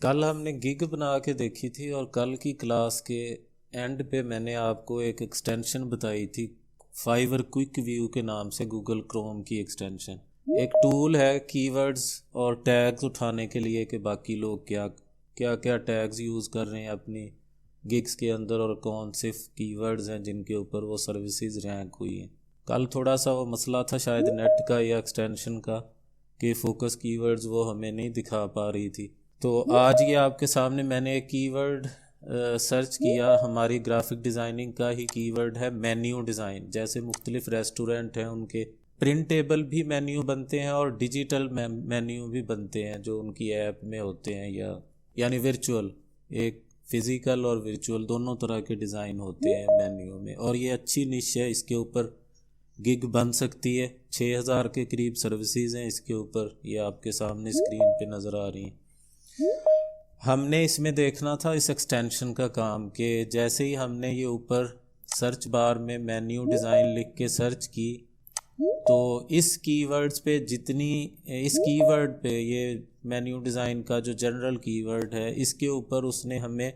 कल हमने गिग बना के देखी थी और कल की क्लास के एंड पे मैंने आपको एक एक्सटेंशन बताई थी, फाइवर क्विक व्यू के नाम से, गूगल क्रोम की एक्सटेंशन। एक टूल है कीवर्ड्स और टैग्स उठाने के लिए कि बाकी लोग क्या क्या क्या टैग्स यूज़ कर रहे हैं अपनी गिग्स के अंदर और कौन से कीवर्ड्स हैं जिनके ऊपर वो सर्विसेज रैंक हुई हैं। कल थोड़ा सा वो मसला था शायद नेट का या एक्सटेंशन का कि फोकस कीवर्ड्स वो हमें नहीं दिखा पा रही थी। तो आज ये आपके सामने मैंने एक कीवर्ड सर्च किया, हमारी ग्राफिक डिज़ाइनिंग का ही कीवर्ड है मेन्यू डिज़ाइन। जैसे मुख्तलिफ रेस्टोरेंट हैं उनके प्रिंटेबल भी मेन्यू बनते हैं और डिजिटल मेन्यू भी बनते हैं जो उनकी ऐप में होते हैं, या यानी वर्चुअल, एक फ़िज़िकल और वर्चुअल दोनों तरह के डिज़ाइन होते हैं मेन्यू में। और ये अच्छी निश है, इसके ऊपर गिग बन सकती है। 6000 के करीब सर्विसेज हैं इसके ऊपर, ये आपके सामने स्क्रीन पे नज़र आ रही हैं। हमने इसमें देखना था इस एक्सटेंशन का काम कि जैसे ही हमने ये ऊपर सर्च बार में मेन्यू डिज़ाइन लिख के सर्च की तो इस कीवर्ड्स पे जितनी, इस कीवर्ड पे, ये मेन्यू डिज़ाइन का जो जनरल कीवर्ड है, इसके ऊपर उसने हमें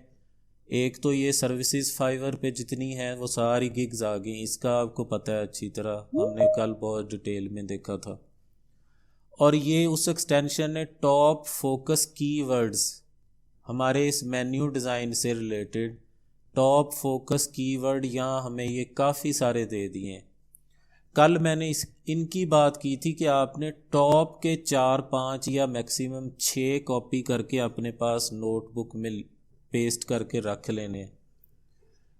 एक तो ये सर्विसेज फाइवर पे जितनी हैं वो सारी गिग्स आ गई। इसका आपको पता है अच्छी तरह, हमने कल बहुत डिटेल में देखा था। और ये उस एक्सटेंशन ने टॉप फोकस कीवर्ड्स, हमारे इस मेन्यू डिज़ाइन से रिलेटेड टॉप फोकस कीवर्ड यहाँ हमें ये काफ़ी सारे दे दिए हैं। कल मैंने इनकी बात की थी कि आपने टॉप के 4-5 या मैक्सिमम 6 कॉपी करके अपने पास नोटबुक में पेस्ट करके रख लेने।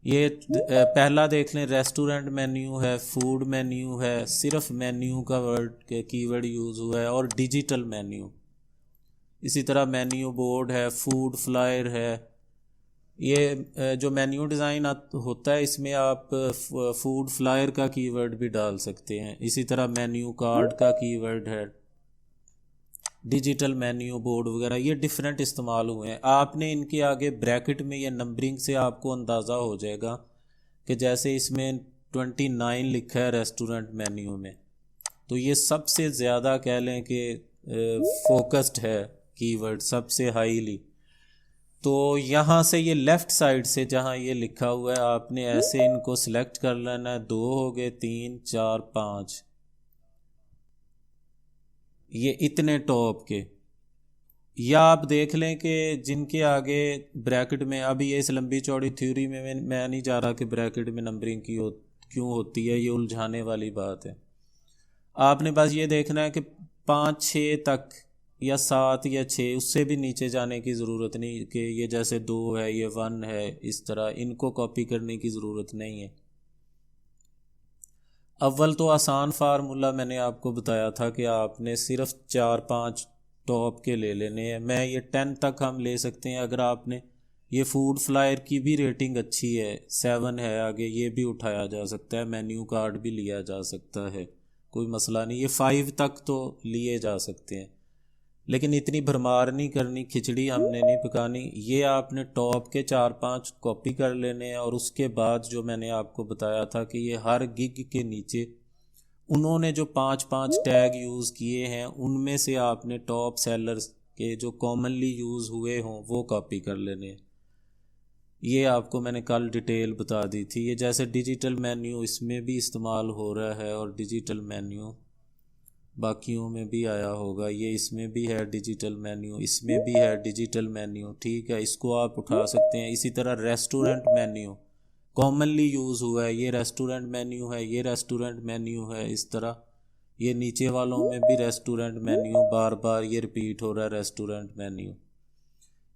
ये पहला देख लें, रेस्टोरेंट मेन्यू है, फूड मेन्यू है, सिर्फ मेन्यू का वर्ड कीवर्ड यूज़ हुआ है, और डिजिटल मेन्यू। इसी तरह मेन्यू बोर्ड है, फूड फ्लायर है। ये जो मेन्यू डिज़ाइन होता है इसमें आप फूड फ्लायर का कीवर्ड भी डाल सकते हैं। इसी तरह मेन्यू कार्ड का कीवर्ड है, डिजिटल मेन्यू बोर्ड वगैरह, ये डिफरेंट इस्तेमाल हुए हैं। आपने इनके आगे ब्रैकेट में या नंबरिंग से आपको अंदाज़ा हो जाएगा कि जैसे इसमें 29 लिखा है रेस्टोरेंट मेन्यू में, तो ये सबसे ज़्यादा कह लें कि फोकस्ड है कीवर्ड, सबसे हाईली। तो यहाँ से ये लेफ़्ट साइड से जहाँ ये लिखा हुआ है आपने ऐसे इनको सिलेक्ट कर लेना है। 2 हो गए, 3, 4, 5, ये इतने टॉप के। या आप देख लें कि जिनके आगे ब्रैकेट में, अभी ये इस लंबी चौड़ी थ्योरी में मैं नहीं जा रहा कि ब्रैकेट में नंबरिंग क्यों होती है, ये उलझाने वाली बात है। आपने बस ये देखना है कि 5-6 तक या 7 या 6, उससे भी नीचे जाने की ज़रूरत नहीं कि ये जैसे 2 है, ये 1 है, इस तरह इनको कॉपी करने की ज़रूरत नहीं है। अव्वल तो आसान फार्मूला मैंने आपको बताया था कि आपने सिर्फ 4-5 टॉप के ले लेने हैं। मैं ये 10 तक हम ले सकते हैं। अगर आपने ये फूड फ्लायर की भी रेटिंग अच्छी है, 7 है आगे, ये भी उठाया जा सकता है, मेन्यू कार्ड भी लिया जा सकता है, कोई मसला नहीं। ये 5 तक तो लिए जा सकते हैं, लेकिन इतनी भरमार नहीं करनी, खिचड़ी हमने नहीं पकानी। ये आपने टॉप के 4-5 कॉपी कर लेने हैं। और उसके बाद जो मैंने आपको बताया था कि ये हर गिग के नीचे उन्होंने जो 5-5 टैग यूज़ किए हैं उनमें से आपने टॉप सेलर्स के जो कॉमनली यूज़ हुए हों वो कॉपी कर लेने हैं। ये आपको मैंने कल डिटेल बता दी थी। ये जैसे डिजिटल मेन्यू इसमें भी इस्तेमाल हो रहा है, और डिजिटल मेन्यू बाकियों में भी आया होगा, ये इसमें भी है डिजिटल मेन्यू, इसमें भी है डिजिटल मेन्यू, ठीक है, इसको आप उठा सकते हैं। इसी तरह रेस्टोरेंट मेन्यू कॉमनली यूज़ हुआ है, ये रेस्टोरेंट मेन्यू है, ये रेस्टोरेंट मेन्यू है। इस तरह ये नीचे वालों में भी रेस्टोरेंट मेन्यू, बार बार ये रिपीट हो रहा है रेस्टोरेंट मेन्यू।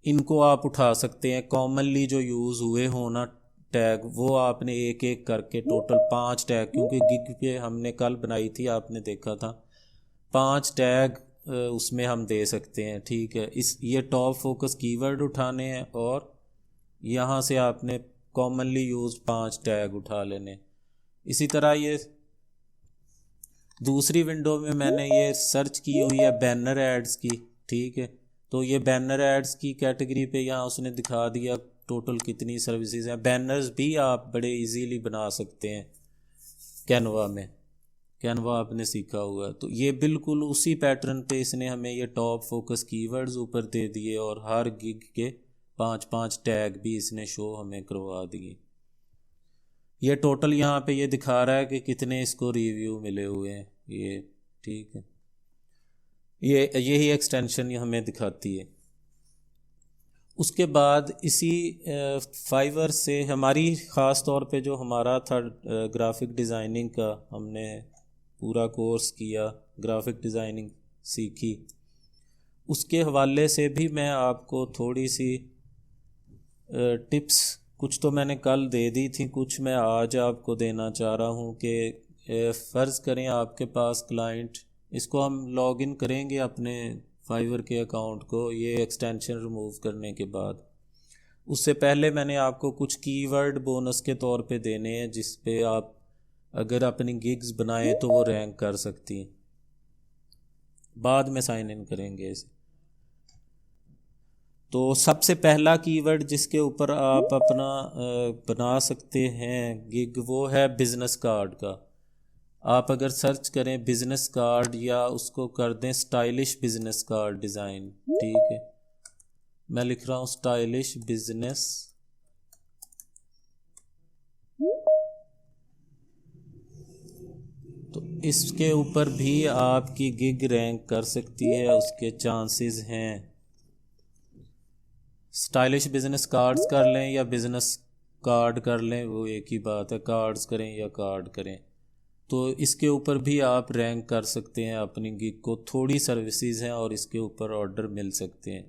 इनको आप उठा सकते हैं, कॉमनली जो यूज़ हुए हो ना टैग, वो आपने एक एक करके टोटल 5 टैग, क्योंकि गिग पे हमने कल बनाई थी आपने देखा था, 5 टैग उसमें हम दे सकते हैं, ठीक है। इस ये टॉप फोकस कीवर्ड उठाने हैं और यहाँ से आपने कॉमनली यूज 5 टैग उठा लेने। इसी तरह ये दूसरी विंडो में मैंने ये सर्च की हुई है बैनर एड्स की, ठीक है। तो ये बैनर एड्स की कैटेगरी पे यहाँ उसने दिखा दिया टोटल कितनी सर्विसेज हैं। बैनर्स भी आप बड़े इजीली बना सकते हैं कैनवा में। कैनवा आपने सीखा हुआ है, तो ये बिल्कुल उसी पैटर्न पे इसने हमें ये टॉप फोकस कीवर्ड्स ऊपर दे दिए और हर गिग के 5-5 टैग भी इसने शो हमें करवा दिए। ये टोटल यहाँ पे ये दिखा रहा है कि कितने इसको रिव्यू मिले हुए हैं, ये ठीक है, ये यही एक्सटेंशन ये हमें दिखाती है। उसके बाद इसी फाइवर से हमारी ख़ास तौर पे जो हमारा था ग्राफिक डिज़ाइनिंग का, हमने पूरा कोर्स किया, ग्राफिक डिज़ाइनिंग सीखी, उसके हवाले से भी मैं आपको थोड़ी सी टिप्स, कुछ तो मैंने कल दे दी थी, कुछ मैं आज आपको देना चाह रहा हूँ कि फ़र्ज़ करें आपके पास क्लाइंट, इसको हम लॉगिन करेंगे अपने फाइवर के अकाउंट को ये एक्सटेंशन रिमूव करने के बाद। उससे पहले मैंने आपको कुछ कीवर्ड बोनस के तौर पे देने हैं जिस पे आप अगर अपनी गिग्स बनाएं तो वो रैंक कर सकती हैं। बाद में साइन इन करेंगे इसे। तो सबसे पहला कीवर्ड जिसके ऊपर आप अपना बना सकते हैं गिग वो है बिज़नेस कार्ड का। आप अगर सर्च करें बिज़नेस कार्ड या उसको कर दें स्टाइलिश बिज़नेस कार्ड डिज़ाइन, ठीक है, मैं लिख रहा हूँ स्टाइलिश बिज़नेस, तो इसके ऊपर भी आपकी गिग रैंक कर सकती है, उसके चांसेस हैं। स्टाइलिश बिज़नेस कार्ड्स कर लें या बिज़नेस कार्ड कर लें, वो एक ही बात है, कार्ड्स करें या कार्ड करें, तो इसके ऊपर भी आप रैंक कर सकते हैं अपनी गिग को। थोड़ी सर्विसेज हैं और इसके ऊपर ऑर्डर मिल सकते हैं।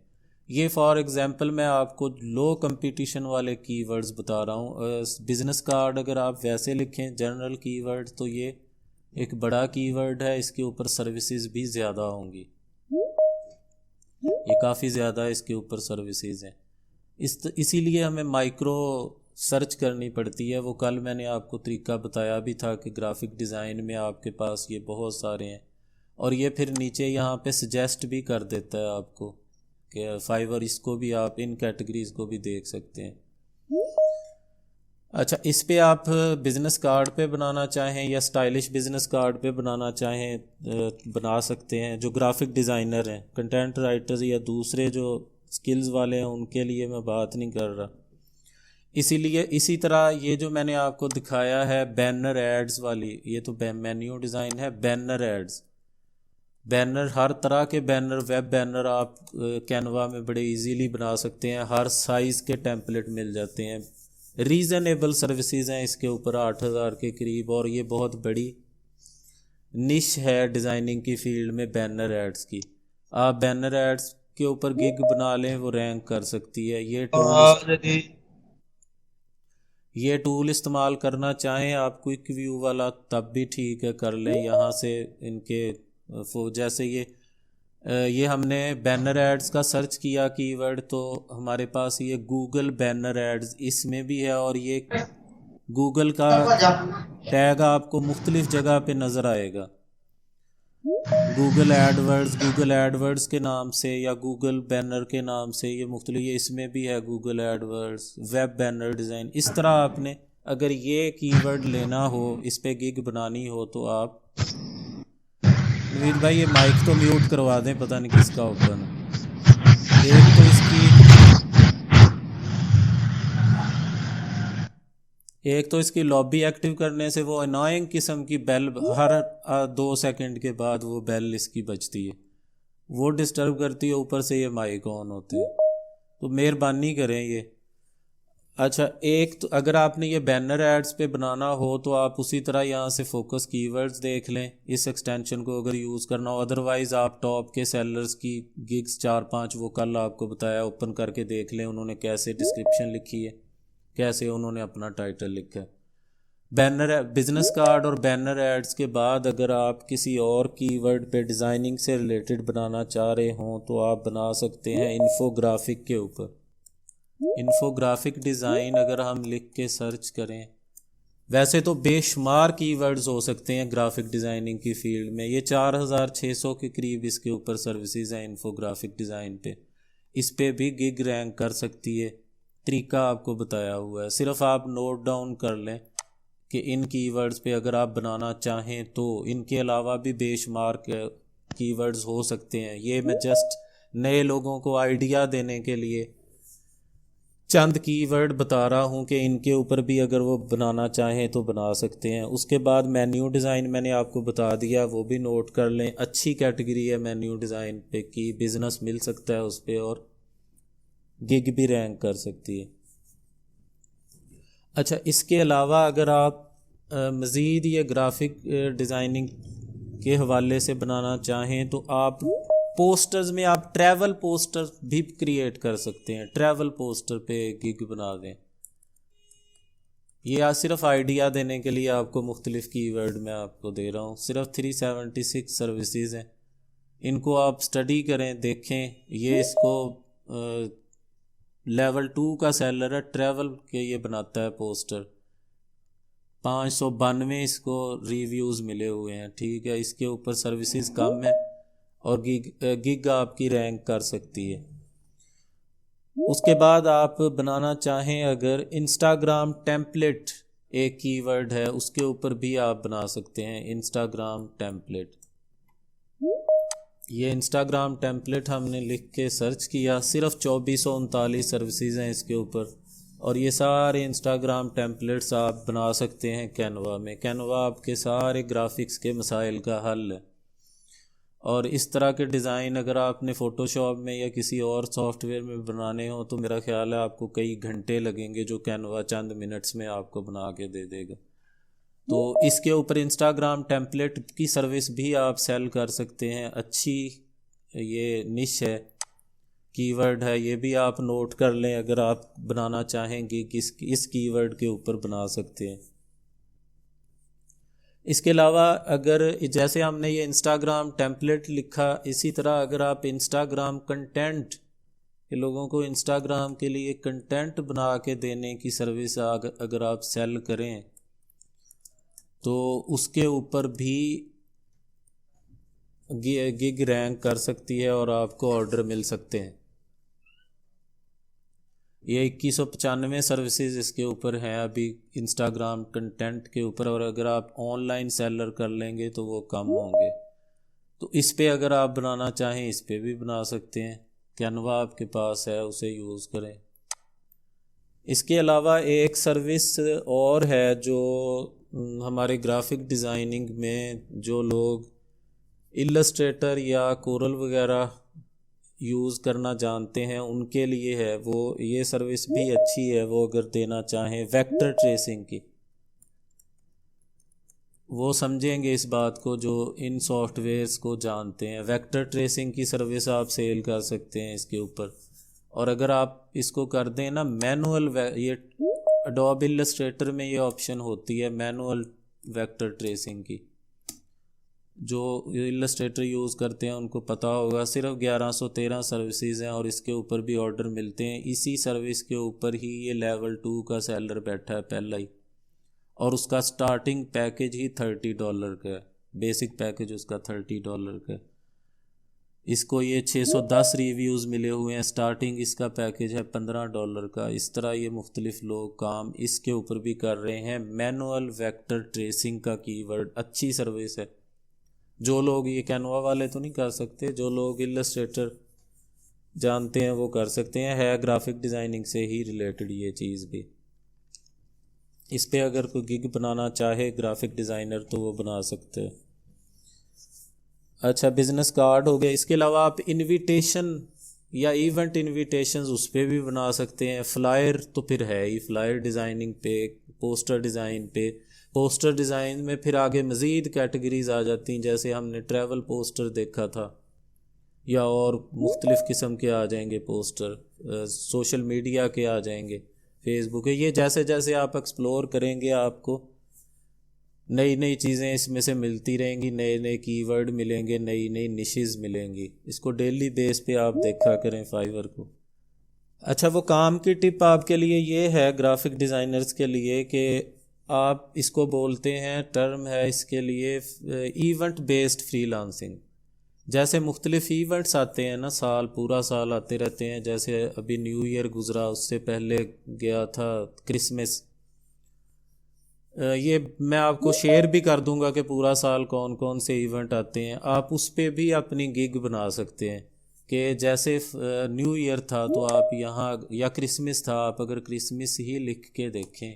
ये फॉर एग्ज़ाम्पल मैं आपको लो कंपटीशन वाले कीवर्ड्स बता रहा हूँ। बिज़नेस कार्ड अगर आप वैसे लिखें जनरल कीवर्ड तो ये एक बड़ा कीवर्ड है, इसके ऊपर सर्विसेज भी ज़्यादा होंगी, ये काफ़ी ज़्यादा इसके ऊपर सर्विसेज हैं। इसीलिए हमें माइक्रो सर्च करनी पड़ती है। वो कल मैंने आपको तरीका बताया भी था कि ग्राफिक डिज़ाइन में आपके पास ये बहुत सारे हैं, और ये फिर नीचे यहाँ पे सजेस्ट भी कर देता है आपको कि फाइवर इसको भी आप इन कैटेगरीज़ को भी देख सकते हैं। अच्छा, इस पे आप बिज़नेस कार्ड पे बनाना चाहें या स्टाइलिश बिज़नेस कार्ड पे बनाना चाहें बना सकते हैं। जो ग्राफिक डिज़ाइनर हैं, कंटेंट राइटर्स या दूसरे जो स्किल्स वाले हैं उनके लिए मैं बात नहीं कर रहा। इसीलिए इसी तरह ये जो मैंने आपको दिखाया है बैनर एड्स वाली, ये तो मेन्यू डिज़ाइन है, बैनर एड्स, बैनर हर तरह के बैनर, वेब बैनर आप कैनवा में बड़े इजीली बना सकते हैं। हर साइज़ के टेम्पलेट मिल जाते हैं, रीज़नेबल सर्विसेज हैं इसके ऊपर 8,000 के करीब, और ये बहुत बड़ी निश है डिज़ाइनिंग की फील्ड में बैनर एड्स की। आप बैनर एड्स के ऊपर गिग बना लें, वो रैंक कर सकती है। ये टूल इस्तेमाल करना चाहें आप क्विक व्यू वाला तब भी ठीक है, कर लें यहाँ से इनके जैसे ये हमने बैनर एड्स का सर्च किया कीवर्ड, तो हमारे पास ये गूगल बैनर एड्स इसमें भी है, और ये गूगल का टैग आपको मुख्तलिफ जगह पे नज़र आएगा, गूगल एडवर्ड्स के नाम से या गूगल बैनर के नाम से, ये मुख्तलिफ, ये इसमें भी है Google AdWords, web banner design. इस तरह आपने अगर ये कीवर्ड लेना हो, इस पे गिग बनानी हो, तो आप नवीद भाई ये माइक तो म्यूट करवा दें, पता नहीं किसका ओपन है। एक तो इसकी लॉबी एक्टिव करने से वो अनोइंग किस्म की बेल हर 2 सेकंड के बाद वो बेल इसकी बजती है, वो डिस्टर्ब करती है, ऊपर से ये माइक ऑन होते हैं, तो मेहरबानी करें ये। अच्छा, एक तो अगर आपने ये बैनर एड्स पे बनाना हो तो आप उसी तरह यहाँ से फोकस कीवर्ड्स देख लें, इस एक्सटेंशन को अगर यूज़ करना हो। अदरवाइज़ आप टॉप के सेलर्स की गिग्स 4-5 वो कल आपको बताया, ओपन करके देख लें उन्होंने कैसे डिस्क्रिप्शन लिखी है, कैसे उन्होंने अपना टाइटल लिखा है। बैनर बिजनेस कार्ड और बैनर एड्स के बाद अगर आप किसी और कीवर्ड पे डिज़ाइनिंग से रिलेटेड बनाना चाह रहे हों तो आप बना सकते हैं इन्फोग्राफिक के ऊपर। इन्फोग्राफिक डिज़ाइन अगर हम लिख के सर्च करें, वैसे तो बेशुमार कीवर्ड्स हो सकते हैं ग्राफिक डिज़ाइनिंग की फील्ड में, ये 4,600 के करीब इसके ऊपर सर्विसेज हैं इन्फोग्राफिक डिज़ाइन पे। इस पे भी गिग रैंक कर सकती है, तरीका आपको बताया हुआ है, सिर्फ आप नोट डाउन कर लें कि इन कीवर्ड्स पे अगर आप बनाना चाहें तो इनके अलावा भी बेशुमार कीवर्ड्स हो सकते हैं। ये मैं जस्ट नए लोगों को आइडिया देने के लिए चंद कीवर्ड बता रहा हूँ कि इनके ऊपर भी अगर वो बनाना चाहें तो बना सकते हैं। उसके बाद मेन्यू डिज़ाइन मैंने आपको बता दिया, वो भी नोट कर लें। अच्छी कैटेगरी है मेन्यू डिज़ाइन पे कि बिज़नेस मिल सकता है उस पर और गिग भी रैंक कर सकती है। अच्छा, इसके अलावा अगर आप मज़ीद ये ग्राफिक डिज़ाइनिंग के हवाले से बनाना चाहें तो आप पोस्टर्स में आप ट्रैवल पोस्टर भी क्रिएट कर सकते हैं। ट्रैवल पोस्टर पे गिग बना दें। ये सिर्फ आइडिया देने के लिए आपको मुख्तलिफ कीवर्ड मैं आपको दे रहा हूँ। सिर्फ 376 सर्विसेज हैं, इनको आप स्टडी करें, देखें। ये इसको लेवल 2 का सेलर है, ट्रैवल के ये बनाता है पोस्टर। 592 इसको रिव्यूज़ मिले हुए हैं, ठीक है। इसके ऊपर सर्विसेज कम है और गिग आपकी रैंक कर सकती है। उसके बाद आप बनाना चाहें अगर इंस्टाग्राम टेम्पलेट एक कीवर्ड है, उसके ऊपर भी आप बना सकते हैं। इंस्टाग्राम टेम्पलेट, ये इंस्टाग्राम टेम्पलेट हमने लिख के सर्च किया, सिर्फ 2439 सर्विसेज हैं इसके ऊपर। और ये सारे इंस्टाग्राम टेम्पलेट्स आप बना सकते हैं कैनवा में। कैनवा आपके सारे ग्राफिक्स के मसाइल का हल है। और इस तरह के डिज़ाइन अगर आपने फ़ोटोशॉप में या किसी और सॉफ्टवेयर में बनाने हो तो मेरा ख्याल है आपको कई घंटे लगेंगे, जो कैनवा चंद मिनट्स में आपको बना के दे देगा। तो इसके ऊपर इंस्टाग्राम टेम्पलेट की सर्विस भी आप सेल कर सकते हैं। अच्छी ये निश है, कीवर्ड है, ये भी आप नोट कर लें। अगर आप बनाना चाहेंगे कि इस कीवर्ड के ऊपर बना सकते हैं। इसके अलावा अगर जैसे हमने ये इंस्टाग्राम टेम्पलेट लिखा, इसी तरह अगर आप इंस्टाग्राम कंटेंट, लोगों को इंस्टाग्राम के लिए कंटेंट बना के देने की सर्विस अगर आप सेल करें तो उसके ऊपर भी गिग रैंक कर सकती है और आपको ऑर्डर मिल सकते हैं। ये 2195 सर्विसेज इसके ऊपर हैं अभी इंस्टाग्राम कंटेंट के ऊपर। और अगर आप ऑनलाइन सेलर कर लेंगे तो वो कम होंगे। तो इस पे अगर आप बनाना चाहें इस पे भी बना सकते हैं। कैनवा आपके पास है, उसे यूज़ करें। इसके अलावा एक सर्विस और है जो हमारे ग्राफिक डिज़ाइनिंग में जो लोग इलस्ट्रेटर या कोरल वगैरह यूज़ करना जानते हैं उनके लिए है, वो ये सर्विस भी अच्छी है। वो अगर देना चाहें वेक्टर ट्रेसिंग की, वो समझेंगे इस बात को जो इन सॉफ्टवेयर्स को जानते हैं। वेक्टर ट्रेसिंग की सर्विस आप सेल कर सकते हैं इसके ऊपर। और अगर आप इसको कर दें ना मैनुअल, ये एडोब इलस्ट्रेटर में ये ऑप्शन होती है मैनुअल वेक्टर ट्रेसिंग की। जो इलस्ट्रेटर यूज़ करते हैं उनको पता होगा। सिर्फ 1113 सर्विसेज हैं और इसके ऊपर भी ऑर्डर मिलते हैं। इसी सर्विस के ऊपर ही ये लेवल 2 का सेलर बैठा है पहला ही, और उसका स्टार्टिंग पैकेज ही $30 का है। बेसिक पैकेज उसका $30 का है। इसको ये 610 रिव्यूज़ मिले हुए हैं। स्टार्टिंग इसका पैकेज है $15 का। इस तरह ये मुख्तलिफ लोग काम इसके ऊपर भी कर रहे हैं। मैनुअल वेक्टर ट्रेसिंग का कीवर्ड अच्छी सर्विस है। जो लोग ये कैनवा वाले तो नहीं कर सकते, जो लोग इलस्ट्रेटर जानते हैं वो कर सकते हैं। है ग्राफिक डिज़ाइनिंग से ही रिलेटेड ये चीज़ भी। इस पे अगर कोई गिग बनाना चाहे ग्राफिक डिज़ाइनर तो वो बना सकते हैं। अच्छा, बिज़नेस कार्ड हो गया। इसके अलावा आप इनविटेशन या इवेंट इनविटेशंस उस पर भी बना सकते हैं। फ्लायर तो फिर है ही, फ्लायर डिज़ाइनिंग पे, पोस्टर डिज़ाइन पे। पोस्टर डिज़ाइन में फिर आगे मज़ीद कैटेगरीज आ जाती हैं, जैसे हमने ट्रैवल पोस्टर देखा था, या और मुख्तलिफ़ किस्म के आ जाएंगे पोस्टर। सोशल मीडिया के आ जाएंगे, फेसबुक है। ये जैसे जैसे आप एक्सप्लोर करेंगे आपको नई नई चीज़ें इसमें से मिलती रहेंगी, नए नए कीवर्ड मिलेंगे, नई नई निशेस मिलेंगी। इसको डेली बेस पे आप देखा करें फाइवर को। अच्छा, वो काम की टिप आपके लिए ये है ग्राफिक डिज़ाइनर्स के लिए कि आप इसको बोलते हैं, टर्म है इसके लिए इवेंट बेस्ड फ्रीलांसिंग। जैसे मुख्तलिफ इवेंट्स आते हैं ना, पूरा साल आते रहते हैं। जैसे अभी न्यू ईयर गुज़रा, उससे पहले गया था क्रिसमस, ये मैं आपको शेयर भी कर दूंगा कि पूरा साल कौन कौन से इवेंट आते हैं, आप उस पे भी अपनी गिग बना सकते हैं। कि जैसे न्यू ईयर था तो आप यहाँ, या क्रिसमस था, आप अगर क्रिसमस ही लिख के देखें,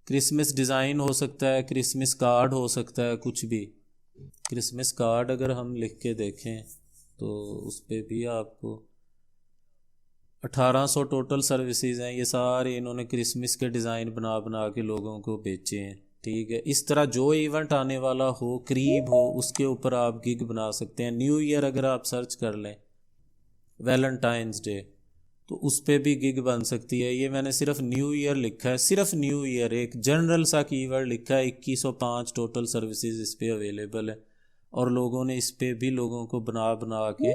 क्रिसमस डिज़ाइन हो सकता है, क्रिसमस कार्ड हो सकता है, कुछ भी। क्रिसमस कार्ड अगर हम लिख के देखें तो उस पर भी आपको 1800 टोटल सर्विसेज हैं। ये सारे इन्होंने क्रिसमस के डिज़ाइन बना बना के लोगों को बेचे हैं। ठीक है, इस तरह जो इवेंट आने वाला हो, करीब हो, उसके ऊपर आप गिग बना सकते हैं। न्यू ईयर अगर आप सर्च कर लें, वैलेंटाइंस डे, तो उस पर भी गिग बन सकती है। ये मैंने सिर्फ न्यू ईयर लिखा है, सिर्फ न्यू ईयर, एक जनरल सा कीवर्ड लिखा है। 2105 टोटल सर्विसेज इस पर अवेलेबल है, और लोगों ने इस पर भी लोगों को बना बना के,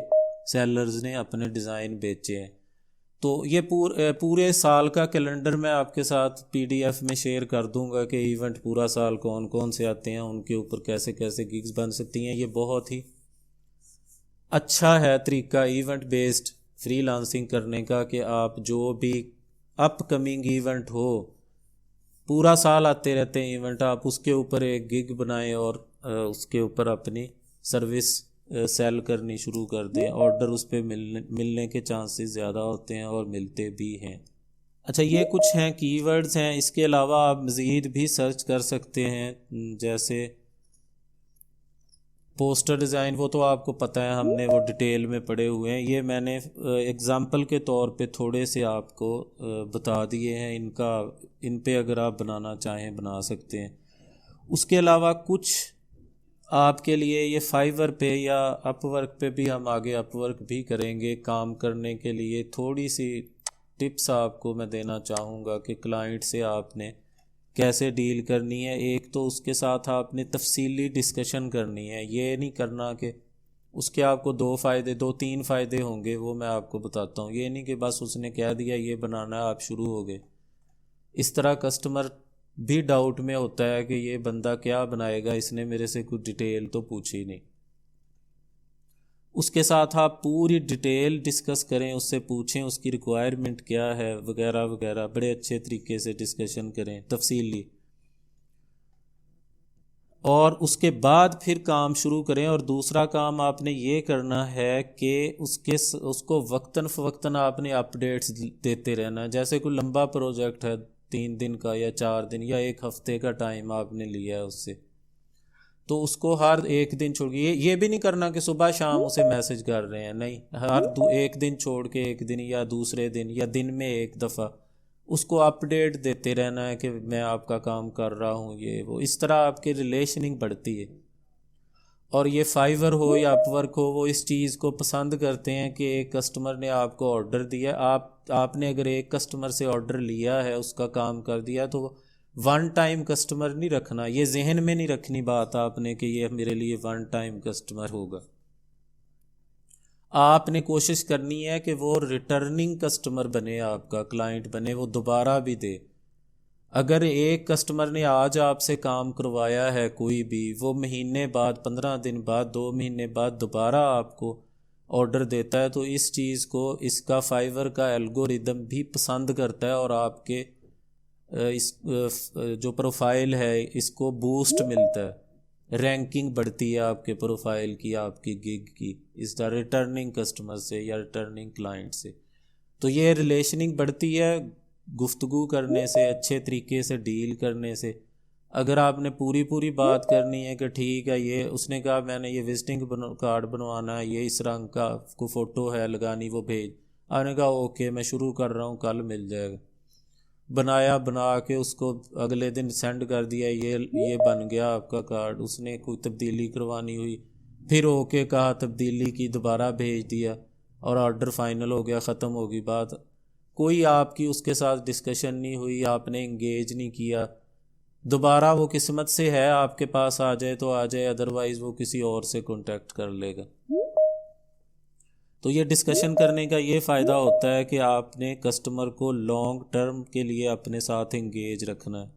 सेलर्स ने अपने डिज़ाइन बेचे हैं। तो ये पूरे साल का कैलेंडर मैं आपके साथ पीडीएफ में शेयर कर दूंगा कि इवेंट पूरा साल कौन कौन से आते हैं, उनके ऊपर कैसे कैसे गिग्स बन सकती हैं। ये बहुत ही अच्छा है तरीका इवेंट बेस्ड फ्रीलांसिंग करने का, कि आप जो भी अपकमिंग इवेंट हो, पूरा साल आते रहते हैं इवेंट, आप उसके ऊपर एक गिग बनाएं और उसके ऊपर अपनी सर्विस सेल करनी शुरू कर दें। ऑर्डर उस पर मिलने के चांसेस ज़्यादा होते हैं, और मिलते भी हैं। अच्छा, ये कुछ हैं कीवर्ड्स हैं। इसके अलावा आप मज़ीद भी सर्च कर सकते हैं, जैसे पोस्टर डिज़ाइन, वो तो आपको पता है, हमने वो डिटेल में पढ़े हुए हैं। ये मैंने एग्ज़ाम्पल के तौर पे थोड़े से आपको बता दिए हैं। इन पे अगर आप बनाना चाहें बना सकते हैं। उसके अलावा कुछ आपके लिए ये फाइवर पे या अपवर्क पे भी, हम आगे अपवर्क भी करेंगे, काम करने के लिए थोड़ी सी टिप्स आपको मैं देना चाहूँगा कि क्लाइंट से आपने कैसे डील करनी है। एक तो उसके साथ आपने तफसीली डिस्कशन करनी है। ये नहीं करना कि उसके आपको 2-3 फ़ायदे होंगे, वो मैं आपको बताता हूँ। ये नहीं कि बस उसने कह दिया ये बनाना है, आप शुरू हो गए। इस तरह कस्टमर भी डाउट में होता है कि ये बंदा क्या बनाएगा, इसने मेरे से कुछ डिटेल तो पूछी नहीं। उसके साथ आप पूरी डिटेल डिस्कस करें, उससे पूछें उसकी रिक्वायरमेंट क्या है, वगैरह वगैरह, बड़े अच्छे तरीके से डिस्कशन करें तफसीली, और उसके बाद फिर काम शुरू करें। और दूसरा काम आपने ये करना है कि उसको वक्तन फ़वक्तन आपने अपडेट्स देते रहना। जैसे कोई लंबा प्रोजेक्ट है, 3 दिन का या 4 दिन या 1 हफ्ते का टाइम आपने लिया है उससे, तो उसको हर एक दिन छोड़ के, ये भी नहीं करना कि सुबह शाम उसे मैसेज कर रहे हैं, नहीं। एक दिन छोड़ के एक दिन, या दूसरे दिन, या दिन में एक दफ़ा उसको अपडेट देते रहना है कि मैं आपका काम कर रहा हूँ, ये वो। इस तरह आपकी रिलेशनिंग बढ़ती है। और ये फाइवर हो या अपवर्क हो, वो इस चीज़ को पसंद करते हैं कि एक कस्टमर ने आपको ऑर्डर दिया, आपने अगर एक कस्टमर से ऑर्डर लिया है, उसका काम कर दिया, तो वन टाइम कस्टमर नहीं रखना। ये जहन में नहीं रखनी बात आपने कि ये मेरे लिए वन टाइम कस्टमर होगा। आपने कोशिश करनी है कि वो रिटर्निंग कस्टमर बने, आपका क्लाइंट बने, वो दोबारा भी दे। अगर एक कस्टमर ने आज आपसे काम करवाया है कोई भी, वो महीने बाद, 15 दिन बाद, 2 महीने बाद दोबारा आपको ऑर्डर देता है, तो इस चीज़ को, इसका फाइवर का एल्गोरिदम भी पसंद करता है, और आपके इस जो प्रोफाइल है इसको बूस्ट मिलता है, रैंकिंग बढ़ती है आपके प्रोफाइल की, आपकी गिग की, इस तरह रिटर्निंग कस्टमर से या रिटर्निंग क्लाइंट से। तो ये रिलेशनिंग बढ़ती है गुफ्तगू करने से, अच्छे तरीके से डील करने से। अगर आपने पूरी पूरी बात करनी है कि ठीक है, ये उसने कहा मैंने ये विजिटिंग कार्ड बनवाना है, ये इस रंग का को फ़ोटो है लगानी, वो भेज, आपने कहा ओके मैं शुरू कर रहा हूँ, कल मिल जाएगा। बनाया, बना के उसको अगले दिन सेंड कर दिया, ये बन गया आपका कार्ड। उसने कोई तब्दीली करवानी हुई, फिर ओके कहा, तब्दीली की, दोबारा भेज दिया, और ऑर्डर फाइनल हो गया, ख़त्म हो गई बात। कोई आपकी उसके साथ डिस्कशन नहीं हुई, आपने इंगेज नहीं किया। दोबारा वो किस्मत से है आपके पास आ जाए तो आ जाए, अदरवाइज़ वो किसी और से कांटेक्ट कर लेगा। तो ये डिस्कशन करने का ये फ़ायदा होता है कि आपने कस्टमर को लॉन्ग टर्म के लिए अपने साथ इंगेज रखना है,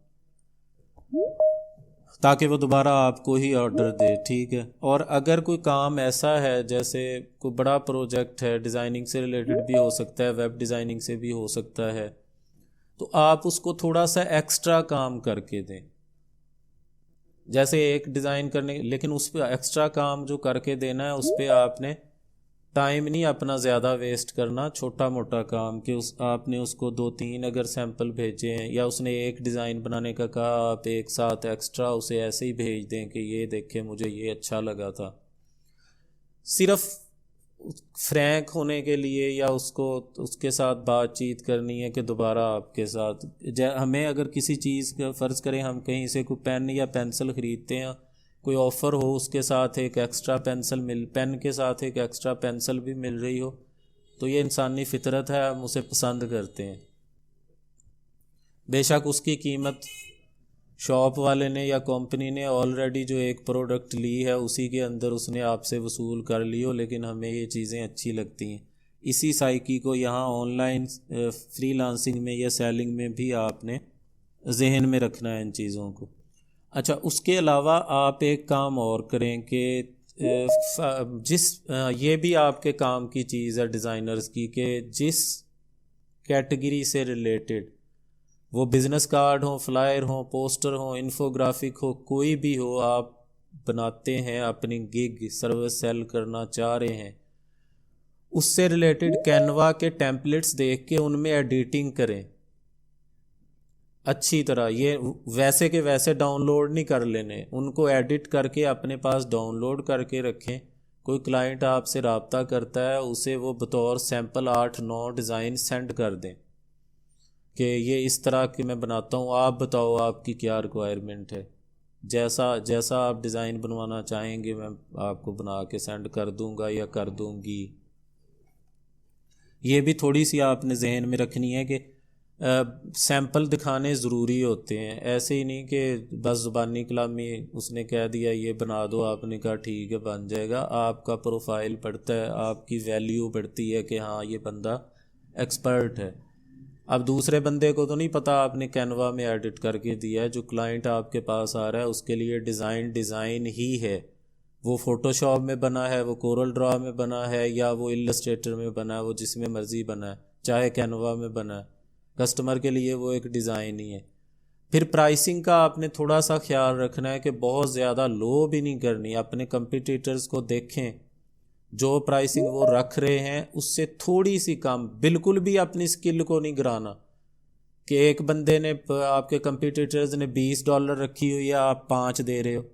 ताकि वो दोबारा आपको ही ऑर्डर दे। ठीक है। और अगर कोई काम ऐसा है, जैसे कोई बड़ा प्रोजेक्ट है, डिज़ाइनिंग से रिलेटेड भी हो सकता है, वेब डिज़ाइनिंग से भी हो सकता है, तो आप उसको थोड़ा सा एक्स्ट्रा काम करके दें। जैसे एक डिज़ाइन करने, लेकिन उस पर एक्स्ट्रा काम जो करके देना है उस पर आपने टाइम नहीं अपना ज़्यादा वेस्ट करना, छोटा मोटा काम कि उस आपने उसको 2-3 अगर सैंपल भेजे हैं या उसने एक डिज़ाइन बनाने का कहा, आप एक साथ एक्स्ट्रा उसे ऐसे ही भेज दें कि ये देखें मुझे ये अच्छा लगा था। सिर्फ फ्रैंक होने के लिए या उसको उसके साथ बातचीत करनी है कि दोबारा आपके साथ हमें अगर किसी चीज़ का फ़र्ज़ करें हम कहीं से कोई पेन या पेंसिल ख़रीदते हैं, कोई ऑफ़र हो उसके साथ एक एक्स्ट्रा पेन के साथ एक एक्स्ट्रा पेंसिल भी मिल रही हो, तो ये इंसानी फितरत है, हम उसे पसंद करते हैं। बेशक उसकी कीमत शॉप वाले ने या कंपनी ने ऑलरेडी जो एक प्रोडक्ट ली है उसी के अंदर उसने आपसे वसूल कर ली हो, लेकिन हमें ये चीज़ें अच्छी लगती हैं। इसी साइकी को यहाँ ऑनलाइन फ्रीलांसिंग में या सेलिंग में भी आपने जहन में रखना है इन चीज़ों को। अच्छा, उसके अलावा आप एक काम और करें कि ये भी आपके काम की चीज़ है डिज़ाइनर्स की, कि जिस कैटेगरी से रिलेटेड, वो बिज़नेस कार्ड हो, फ्लायर हो, पोस्टर हो, इन्फोग्राफिक हो, कोई भी हो, आप बनाते हैं, अपनी गिग सर्विस सेल करना चाह रहे हैं, उससे रिलेटेड कैनवा के टेम्पलेट्स देख के उनमें एडिटिंग करें अच्छी तरह। ये वैसे के वैसे डाउनलोड नहीं कर लेने, उनको एडिट करके अपने पास डाउनलोड करके रखें। कोई क्लाइंट आपसे रब्ता करता है, उसे वो बतौर सैंपल 8-9 डिज़ाइन सेंड कर दें कि ये इस तरह के मैं बनाता हूँ, आप बताओ आपकी क्या रिक्वायरमेंट है, जैसा जैसा आप डिज़ाइन बनवाना चाहेंगे मैं आपको बना के सेंड कर दूँगा या कर दूँगी। ये भी थोड़ी सी आपने जहन में रखनी है कि सैंपल दिखाने ज़रूरी होते हैं, ऐसे ही नहीं कि बस ज़ुबानी कलामी उसने कह दिया ये बना दो, आपने कहा ठीक है बन जाएगा। आपका प्रोफाइल बढ़ता है, आपकी वैल्यू बढ़ती है कि हाँ ये बंदा एक्सपर्ट है। अब दूसरे बंदे को तो नहीं पता आपने कैनवा में एडिट करके दिया है, जो क्लाइंट आपके पास आ रहा है उसके लिए डिज़ाइन ही है, वो फ़ोटोशॉप में बना है, वो कोरल ड्रॉ में बना है, या वो इलस्ट्रेटर में बना है, वो जिसमें मर्ज़ी बना है, चाहे कैनवा में बना है, कस्टमर के लिए वो एक डिज़ाइन ही है। फिर प्राइसिंग का आपने थोड़ा सा ख्याल रखना है कि बहुत ज़्यादा लो भी नहीं करनी। अपने कंपटीटर्स को देखें, जो प्राइसिंग वो रख रहे हैं उससे थोड़ी सी कम, बिल्कुल भी अपनी स्किल को नहीं गिराना कि एक बंदे ने आपके कंपटीटर्स ने $20 रखी हुई है, आप 5 दे रहे हो।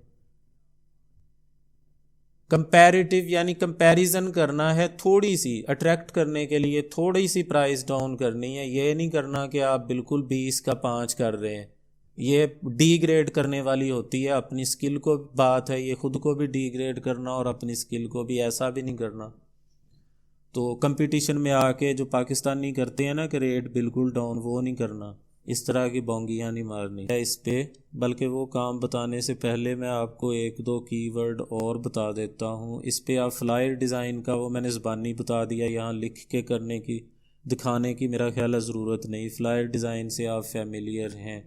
कंपैरेटिव यानी कंपैरिजन करना है, थोड़ी सी अट्रैक्ट करने के लिए थोड़ी सी प्राइस डाउन करनी है। ये नहीं करना कि आप बिल्कुल 20 का 5 कर रहे हैं, ये डीग्रेड करने वाली होती है। अपनी स्किल को बात है, ये ख़ुद को भी डीग्रेड करना और अपनी स्किल को भी, ऐसा भी नहीं करना। तो कंपटीशन में आके जो पाकिस्तानी करते हैं ना कि रेट बिल्कुल डाउन, वो नहीं करना, इस तरह की बोंगियाँ नहीं मारनी है इस पे। बल्कि वो काम बताने से पहले मैं आपको 1-2 कीवर्ड और बता देता हूँ। इस पे आप फ्लायर डिज़ाइन का वो मैंने ज़बानी बता दिया, यहाँ लिख के करने की दिखाने की मेरा ख्याल है ज़रूरत नहीं। फ्लायर डिज़ाइन से आप फैमिलियर हैं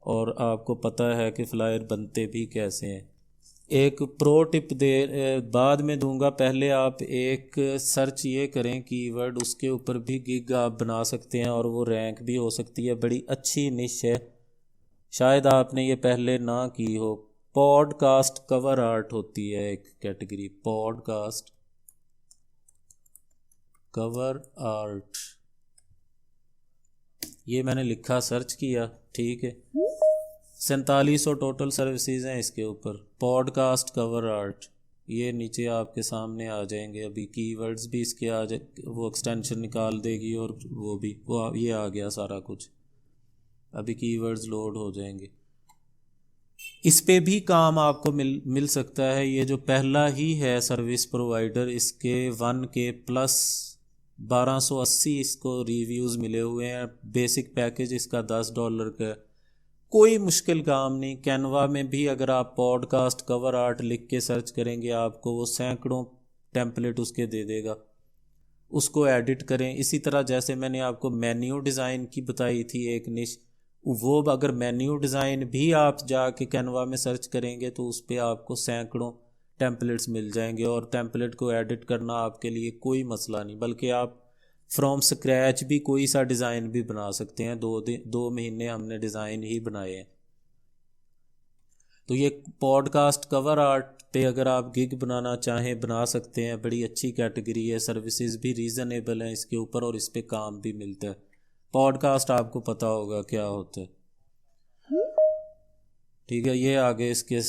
और आपको पता है कि फ़्लायर बनते भी कैसे हैं। एक प्रो टिप बाद में दूंगा, पहले आप एक सर्च ये करें कीवर्ड, उसके ऊपर भी गिग आप बना सकते हैं और वो रैंक भी हो सकती है। बड़ी अच्छी निश है, शायद आपने ये पहले ना की हो। पॉडकास्ट कवर आर्ट होती है एक कैटेगरी, पॉडकास्ट कवर आर्ट, ये मैंने लिखा, सर्च किया, ठीक है। 4700 टोटल सर्विसेज हैं इसके ऊपर। पॉडकास्ट कवर आर्ट, ये नीचे आपके सामने आ जाएंगे। अभी कीवर्ड्स भी इसके आ जाए, वो एक्सटेंशन निकाल देगी और वो भी ये आ गया सारा कुछ। अभी कीवर्ड्स लोड हो जाएंगे, इस पे भी काम आपको मिल सकता है। ये जो पहला ही है सर्विस प्रोवाइडर, इसके 1K प्लस 1280 इसको रिव्यूज़ मिले हुए हैं। बेसिक पैकेज इसका $10 का। कोई मुश्किल काम नहीं। कैनवा में भी अगर आप पॉडकास्ट कवर आर्ट लिख के सर्च करेंगे, आपको वो सैकड़ों टेम्पलेट उसके दे देगा, उसको एडिट करें। इसी तरह जैसे मैंने आपको मेन्यू डिज़ाइन की बताई थी एक निश, वो अगर मेन्यू डिज़ाइन भी आप जाके कैनवा में सर्च करेंगे तो उस पर आपको सैकड़ों टेम्पलेट्स मिल जाएंगे और टेम्पलेट को एडिट करना आपके लिए कोई मसला नहीं, बल्कि आप फ्रॉम स्क्रैच भी कोई सा डिज़ाइन भी बना सकते हैं। 2 महीने हमने डिज़ाइन ही बनाए हैं। तो ये पॉडकास्ट कवर आर्ट पे अगर आप गिग बनाना चाहें बना सकते हैं, बड़ी अच्छी कैटेगरी है, सर्विसेज भी रीज़नेबल हैं इसके ऊपर और इस पे काम भी मिलता है। पॉडकास्ट आपको पता होगा क्या होता है, ठीक है। ये आगे इसके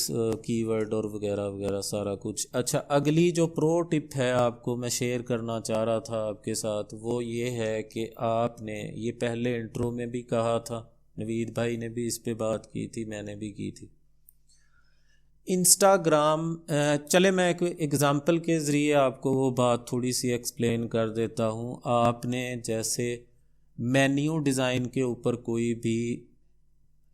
कीवर्ड और वगैरह वगैरह सारा कुछ। अच्छा, अगली जो प्रो टिप है आपको मैं शेयर करना चाह रहा था आपके साथ, वो ये है कि आपने ये पहले इंट्रो में भी कहा था, नवीद भाई ने भी इस पे बात की थी, मैंने भी की थी। इंस्टाग्राम, चले मैं एक एग्ज़ाम्पल के ज़रिए आपको वो बात थोड़ी सी एक्सप्लेन कर देता हूँ। आपने जैसे मेन्यू डिज़ाइन के ऊपर कोई भी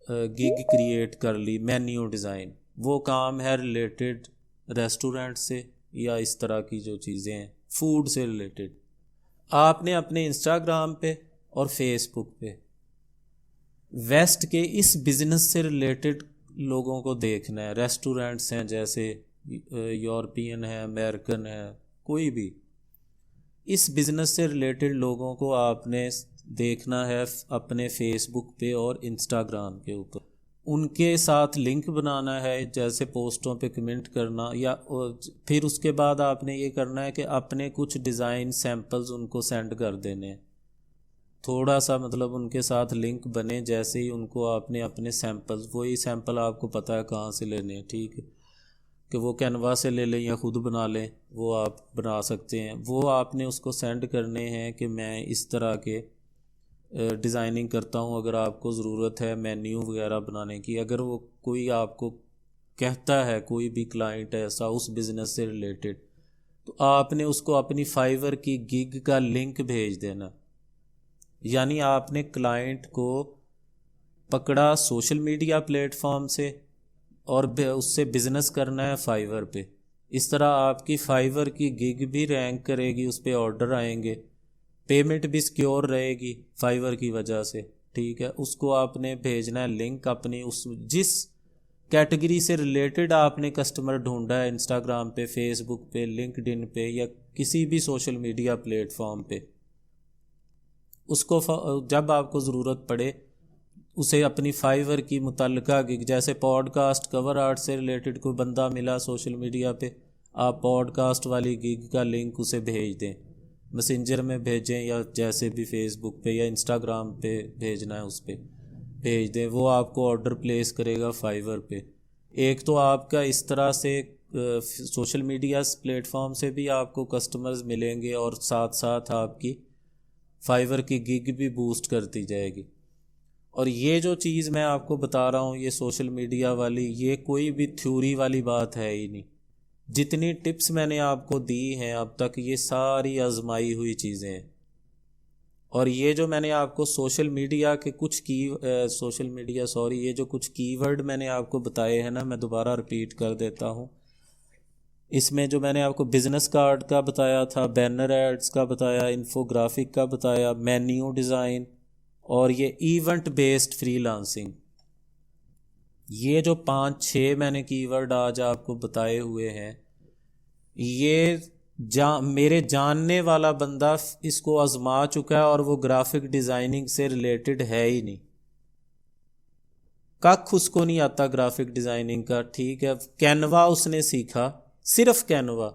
गिग क्रिएट कर ली, मेन्यू डिज़ाइन, वो काम है रिलेटेड रेस्टोरेंट से या इस तरह की जो चीज़ें हैं फूड से रिलेटेड। आपने अपने इंस्टाग्राम पे और फेसबुक पे वेस्ट के इस बिज़नेस से रिलेटेड लोगों को देखना है। रेस्टोरेंट्स हैं जैसे यूरोपियन है, अमेरिकन है, कोई भी इस बिज़नेस से रिलेटेड लोगों को आपने देखना है अपने फेसबुक पे और इंस्टाग्राम के ऊपर। उनके साथ लिंक बनाना है, जैसे पोस्टों पे कमेंट करना, या फिर उसके बाद आपने ये करना है कि अपने कुछ डिज़ाइन सैम्पल्स उनको सेंड कर देने हैं। थोड़ा सा मतलब उनके साथ लिंक बने, जैसे ही उनको आपने अपने सैम्पल्स, वही सैम्पल आपको पता है कहाँ से लेने हैं, ठीक है, कि वो कैनवा से ले लें या ख़ुद बना लें, वो आप बना सकते हैं। वो आपने उसको सेंड करने हैं कि मैं इस तरह के डिज़ाइनिंग करता हूँ, अगर आपको ज़रूरत है मेन्यू वगैरह बनाने की। अगर वो कोई आपको कहता है, कोई भी क्लाइंट ऐसा उस बिज़नेस से रिलेटेड, तो आपने उसको अपनी फाइवर की गिग का लिंक भेज देना। यानी आपने क्लाइंट को पकड़ा सोशल मीडिया प्लेटफॉर्म से और उससे बिज़नेस करना है फाइवर पे। इस तरह आपकी फाइवर की गिग भी रैंक करेगी, उस पर ऑर्डर आएंगे, पेमेंट भी सिक्योर रहेगी फाइवर की वजह से, ठीक है। उसको आपने भेजना है लिंक अपनी उस जिस कैटेगरी से रिलेटेड आपने कस्टमर ढूंढा है, इंस्टाग्राम पे, फेसबुक पे, लिंक्डइन पे या किसी भी सोशल मीडिया प्लेटफॉर्म पे। उसको जब आपको ज़रूरत पड़े उसे अपनी फाइवर की मुतल्लिका गिग, जैसे पॉडकास्ट कवर आर्ट से रिलेटेड कोई बंदा मिला सोशल मीडिया पे, आप पॉडकास्ट वाली गिग का लिंक उसे भेज दें, मैसेंजर में भेजें या जैसे भी फेसबुक पे या इंस्टाग्राम पे भेजना है उस पर भेज दें, वो आपको ऑर्डर प्लेस करेगा फाइवर पे। एक तो आपका इस तरह से सोशल मीडिया प्लेटफॉर्म से भी आपको कस्टमर्स मिलेंगे और साथ साथ आपकी फाइवर की गिग भी बूस्ट करती जाएगी। और ये जो चीज़ मैं आपको बता रहा हूँ, ये सोशल मीडिया वाली, ये कोई भी थ्योरी वाली बात है ही नहीं। जितनी टिप्स मैंने आपको दी हैं अब तक, ये सारी आजमाई हुई चीज़ें हैं। और ये जो मैंने आपको सोशल मीडिया के कुछ ये जो कुछ कीवर्ड मैंने आपको बताए हैं ना, मैं दोबारा रिपीट कर देता हूँ। इसमें जो मैंने आपको बिज़नेस कार्ड का बताया था, बैनर एड्स का बताया, इन्फोग्राफिक का बताया, मेन्यू डिज़ाइन और ये इवेंट बेस्ड फ्रीलांसिंग, ये जो 5-6 मैंने कीवर्ड आज आपको बताए हुए हैं, ये मेरे जानने वाला बंदा इसको आजमा चुका है और वो ग्राफिक डिज़ाइनिंग से रिलेटेड है ही नहीं, कख उसको नहीं आता ग्राफिक डिज़ाइनिंग का, ठीक है। कैनवा उसने सीखा, सिर्फ कैनवा,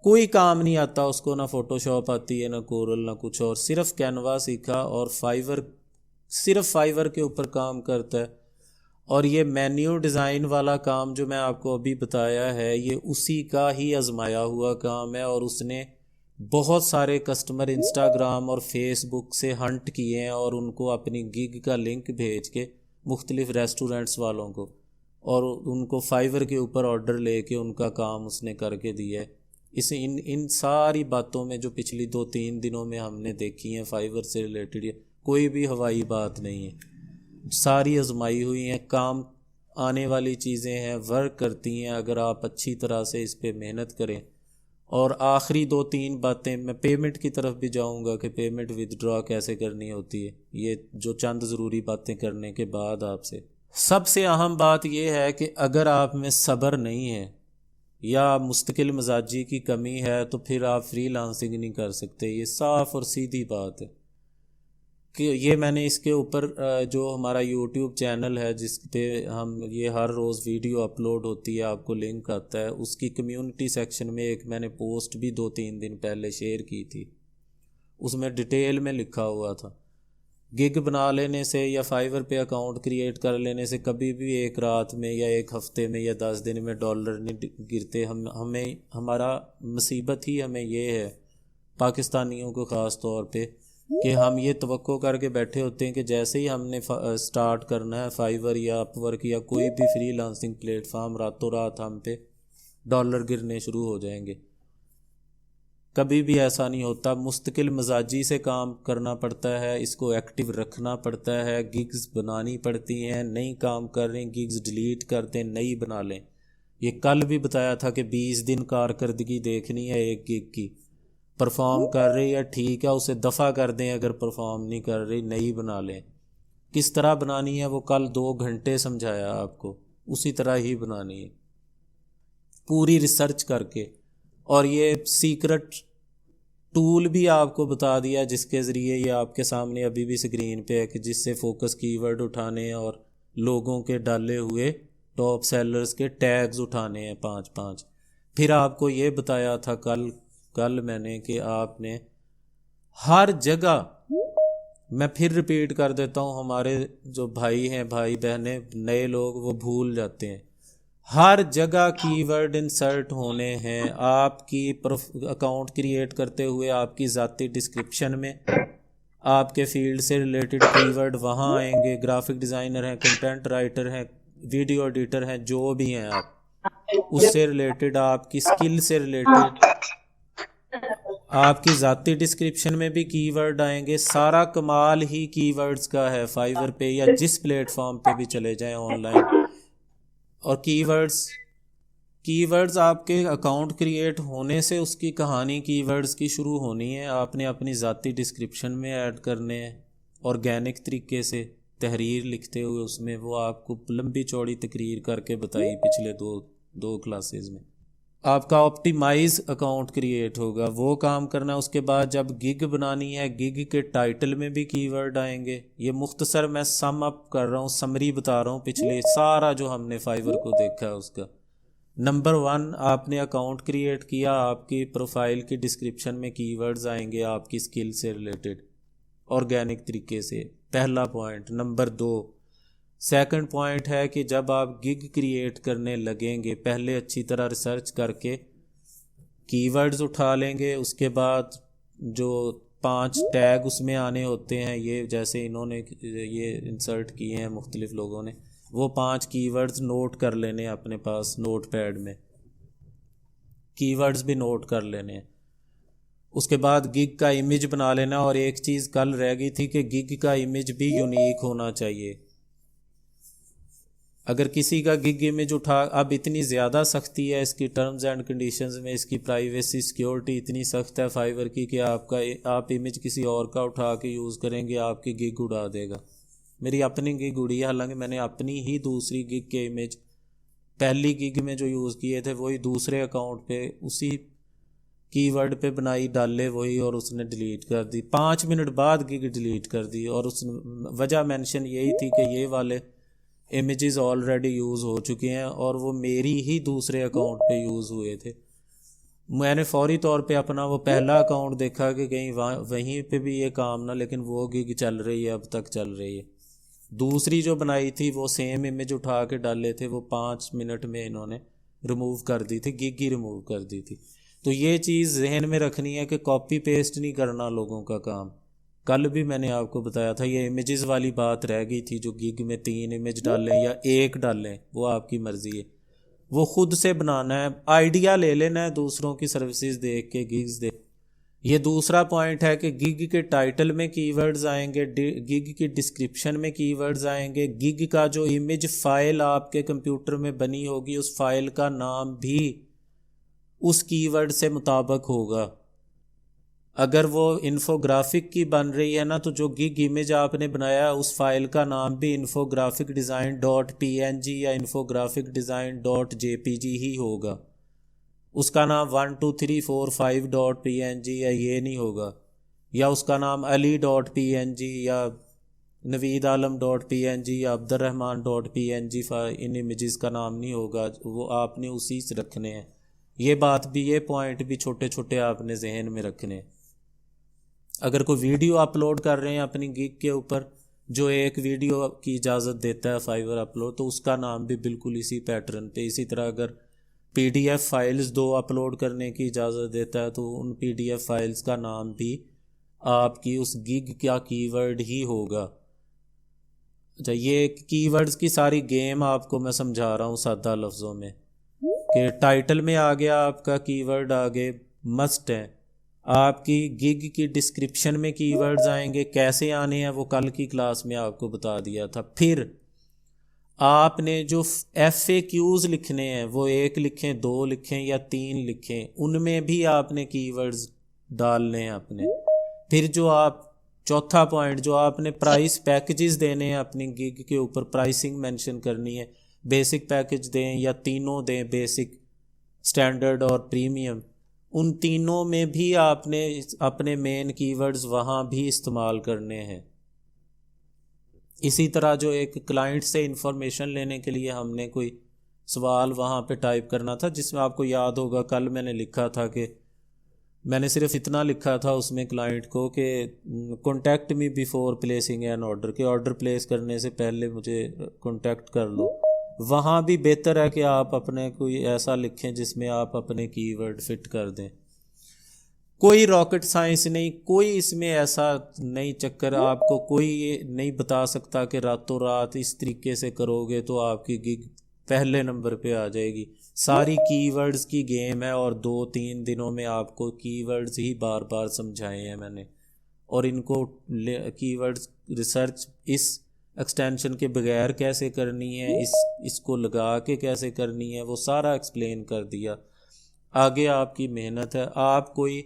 कोई काम नहीं आता उसको, ना फोटोशॉप आती है, ना कोरल, ना कुछ और, सिर्फ कैनवा सीखा और सिर्फ फाइवर के ऊपर काम करता है। और ये मेन्यू डिज़ाइन वाला काम जो मैं आपको अभी बताया है, ये उसी का ही आजमाया हुआ काम है और उसने बहुत सारे कस्टमर इंस्टाग्राम और फेसबुक से हंट किए हैं और उनको अपनी गिग का लिंक भेज के मुख्तलिफ रेस्टोरेंट्स वालों को, और उनको फाइवर के ऊपर ऑर्डर लेके उनका काम उसने करके दिया है। इन सारी बातों में जो पिछली 2-3 दिनों में हमने देखी हैं फाइवर से रिलेटेड, कोई भी हवाई बात नहीं है, सारी आजमाई हुई हैं, काम आने वाली चीज़ें हैं, वर्क करती हैं अगर आप अच्छी तरह से इस पर मेहनत करें। और आखिरी 2-3 बातें, मैं पेमेंट की तरफ भी जाऊंगा कि पेमेंट विदड्रॉ कैसे करनी होती है, ये जो चंद ज़रूरी बातें करने के बाद आपसे सबसे अहम बात यह है कि अगर आप में सब्र नहीं है या मुस्तकिल मिजाजी की कमी है तो फिर आप फ्रीलांसिंग नहीं कर सकते, ये साफ़ और सीधी बात है। कि ये मैंने इसके ऊपर जो हमारा यूट्यूब चैनल है जिस पे हम ये हर रोज़ वीडियो अपलोड होती है, आपको लिंक आता है, उसकी कम्युनिटी सेक्शन में एक मैंने पोस्ट भी 2-3 दिन पहले शेयर की थी। उसमें डिटेल में लिखा हुआ था गिग बना लेने से या फाइवर पे अकाउंट क्रिएट कर लेने से कभी भी एक रात में या एक हफ्ते में या 10 दिन में डॉलर नहीं गिरते। हमें हमारा मुसीबत ही हमें ये है पाकिस्तानियों को ख़ास तौर पे कि हम ये तवक्को करके बैठे होते हैं कि जैसे ही हमने स्टार्ट करना है फाइवर या अपवर्क या कोई भी फ्रीलांसिंग प्लेटफॉर्म, रातों रात हम पे डॉलर गिरने शुरू हो जाएंगे। कभी भी ऐसा नहीं होता। मुस्तकिल मजाजी से काम करना पड़ता है, इसको एक्टिव रखना पड़ता है, गिग्स बनानी पड़ती हैं। नई काम कर रहे हैं गिग्स डिलीट कर दें, नई बना लें। ये कल भी बताया था कि 20 दिन कारकर्दगी देखनी है एक गिग की। परफॉर्म कर रही है ठीक है, उसे दफ़ा कर दें, अगर परफॉर्म नहीं कर रही नई बना लें। किस तरह बनानी है वो कल 2 घंटे समझाया आपको, उसी तरह ही बनानी है पूरी रिसर्च करके। और ये सीक्रेट टूल भी आपको बता दिया जिसके ज़रिए ये आपके सामने अभी भी स्क्रीन पे है कि जिससे फोकस कीवर्ड उठाने हैं और लोगों के डाले हुए टॉप सेलर्स के टैग्स उठाने हैं 5-5। फिर आपको ये बताया था कल मैंने कि आपने हर जगह, मैं फिर रिपीट कर देता हूँ, हमारे जो भाई हैं, भाई बहनें, नए लोग वो भूल जाते हैं, हर जगह कीवर्ड इंसर्ट होने हैं। आपकी अकाउंट क्रिएट करते हुए आपकी ज़ाती डिस्क्रिप्शन में आपके फील्ड से रिलेटेड कीवर्ड वहाँ आएंगे। ग्राफिक डिज़ाइनर हैं, कंटेंट राइटर हैं, वीडियो एडिटर हैं, जो भी हैं आप, उससे रिलेटेड, आपकी स्किल से रिलेटेड आपकी ज़ाती डिस्क्रिप्शन में भी कीवर्ड आएंगे। सारा कमाल ही कीवर्ड्स का है फाइवर पे या जिस प्लेटफॉर्म पे भी चले जाएं ऑनलाइन। और कीवर्ड्स आपके अकाउंट क्रिएट होने से उसकी कहानी कीवर्ड्स की शुरू होनी है। आपने अपनी ज़ाती डिस्क्रिप्शन में ऐड करने हैं ऑर्गेनिक तरीके से, तहरीर लिखते हुए उसमें। वो आपको लंबी चौड़ी तकरीर करके बताई पिछले दो क्लासेस में। आपका ऑप्टिमाइज अकाउंट क्रिएट होगा, वो काम करना। उसके बाद जब गिग बनानी है, गिग के टाइटल में भी कीवर्ड आएंगे। ये मुख्तसर मैं सम अप कर रहा हूँ, समरी बता रहा हूँ पिछले सारा जो हमने फाइवर को देखा है उसका। नंबर 1, आपने अकाउंट क्रिएट किया, आपकी प्रोफाइल की डिस्क्रिप्शन में कीवर्ड्स आएंगे आपकी स्किल से रिलेटेड ऑर्गेनिक तरीके से, पहला पॉइंट। नंबर 2, सेकंड पॉइंट है कि जब आप गिग क्रिएट करने लगेंगे, पहले अच्छी तरह रिसर्च करके कीवर्ड्स उठा लेंगे। उसके बाद जो 5 टैग उसमें आने होते हैं, ये जैसे इन्होंने ये इंसर्ट किए हैं मुख्तलिफ लोगों ने, वो 5 कीवर्ड्स नोट कर लेने अपने पास नोट पैड में, कीवर्ड्स भी नोट कर लेने हैं। उसके बाद गिग का इमेज बना लेना। और एक चीज़ कल रह गई थी कि गिग का इमेज भी यूनिक होना चाहिए। अगर किसी का गिग इमेज उठा, अब इतनी ज़्यादा सख्ती है इसकी टर्म्स एंड कंडीशंस में, इसकी प्राइवेसी सिक्योरिटी इतनी सख्त है फाइवर की कि आप इमेज किसी और का उठा के यूज़ करेंगे, आपकी गिग उड़ा देगा। मेरी अपनी गिग उड़ी है, हालांकि मैंने अपनी ही दूसरी गिग के इमेज पहली गिग में जो यूज़ किए थे वही दूसरे अकाउंट पे उसी कीवर्ड पे बनाई, डाले वही, और उसने डिलीट कर दी। 5 मिनट बाद गिग डिलीट कर दी। और उस वजह मेंशन यही थी कि ये वाले इमेजेस ऑलरेडी यूज़ हो चुके हैं और वो मेरी ही दूसरे अकाउंट पे यूज़ हुए थे। मैंने फौरी तौर पे अपना वो पहला अकाउंट देखा कि कहीं वहीं पे भी ये काम ना, लेकिन वो गिग चल रही है, अब तक चल रही है। दूसरी जो बनाई थी वो सेम इमेज उठा के डाले थे, वो 5 मिनट में इन्होंने रिमूव कर दी थी, गिग ही रिमूव कर दी थी। तो ये चीज़ जहन में रखनी है कि कॉपी पेस्ट नहीं करना लोगों का काम। कल भी मैंने आपको बताया था, ये इमेजेस वाली बात रह गई थी, जो गिग में 3 इमेज डालें या 1 डालें वो आपकी मर्ज़ी है, वो ख़ुद से बनाना है। आइडिया ले लेना है दूसरों की सर्विसेज देख के, गिग्स देख। ये दूसरा पॉइंट है कि गिग के टाइटल में कीवर्ड्स आएंगे, गिग की डिस्क्रिप्शन में कीवर्ड्स आएंगे, गिग का जो इमेज फ़ाइल आपके कंप्यूटर में बनी होगी उस फाइल का नाम भी उस कीवर्ड से मुताबिक होगा। अगर वो इन्फोग्राफिक की बन रही है ना, तो जो गिग इमेज आपने बनाया उस फाइल का नाम भी इन्फोग्राफिक डिज़ाइन .png या इन्फोग्राफिक डिज़ाइन .jpg ही होगा। उसका नाम 1 2 3 4 5 .png या ये नहीं होगा। या उसका नाम ali.png या नवीद आलम .png या अब्दुर्रहमान .png इन इमेजेस का नाम नहीं होगा, वो आपने उसी से रखने हैं। ये बात भी, ये पॉइंट भी छोटे छोटे आपने जहन में रखने हैं। अगर कोई वीडियो अपलोड कर रहे हैं अपनी गिग के ऊपर, जो एक वीडियो की इजाज़त देता है फाइवर अपलोड, तो उसका नाम भी बिल्कुल इसी पैटर्न पे। इसी तरह अगर PDF फाइल्स 2 अपलोड करने की इजाज़त देता है तो उन PDF फाइल्स का नाम भी आपकी उस गिग का कीवर्ड ही होगा। अच्छा, ये कीवर्ड्स की सारी गेम आपको मैं समझा रहा हूँ सादा लफ्ज़ों में, कि टाइटल में आ गया आपका कीवर्ड, आगे मस्ट है। आपकी गिग की डिस्क्रिप्शन में कीवर्ड्स आएंगे, कैसे आने हैं वो कल की क्लास में आपको बता दिया था। फिर आपने जो FAQs लिखने हैं वो 1 लिखें, 2 लिखें या 3 लिखें, उनमें भी आपने कीवर्ड्स डालने हैं अपने। फिर जो आप चौथा पॉइंट, जो आपने प्राइस पैकेजेस देने हैं अपनी गिग के ऊपर, प्राइसिंग मेंशन करनी है। बेसिक पैकेज दें या तीनों दें, बेसिक, स्टैंडर्ड और प्रीमियम, उन तीनों में भी आपने अपने मेन कीवर्ड्स वहाँ भी इस्तेमाल करने हैं। इसी तरह जो एक क्लाइंट से इंफॉर्मेशन लेने के लिए हमने कोई सवाल वहाँ पे टाइप करना था, जिसमें आपको याद होगा कल मैंने लिखा था कि मैंने सिर्फ इतना लिखा था उसमें क्लाइंट को कि contact me before placing an order, के ऑर्डर प्लेस करने से पहले मुझे कॉन्टैक्ट कर लो। वहाँ भी बेहतर है कि आप अपने कोई ऐसा लिखें जिसमें आप अपने कीवर्ड फिट कर दें। कोई रॉकेट साइंस नहीं, कोई इसमें ऐसा नहीं चक्कर, आपको कोई ये नहीं बता सकता कि रातों रात इस तरीके से करोगे तो आपकी गिग पहले नंबर पे आ जाएगी। सारी कीवर्ड्स की गेम है और 2-3 दिनों में आपको कीवर्ड्स ही बार बार समझाए हैं मैंने, और इनको कीवर्ड्स रिसर्च इस एक्सटेंशन के बगैर कैसे करनी है, इसको लगा के कैसे करनी है, वो सारा एक्सप्लेन कर दिया। आगे आपकी मेहनत है। आप कोई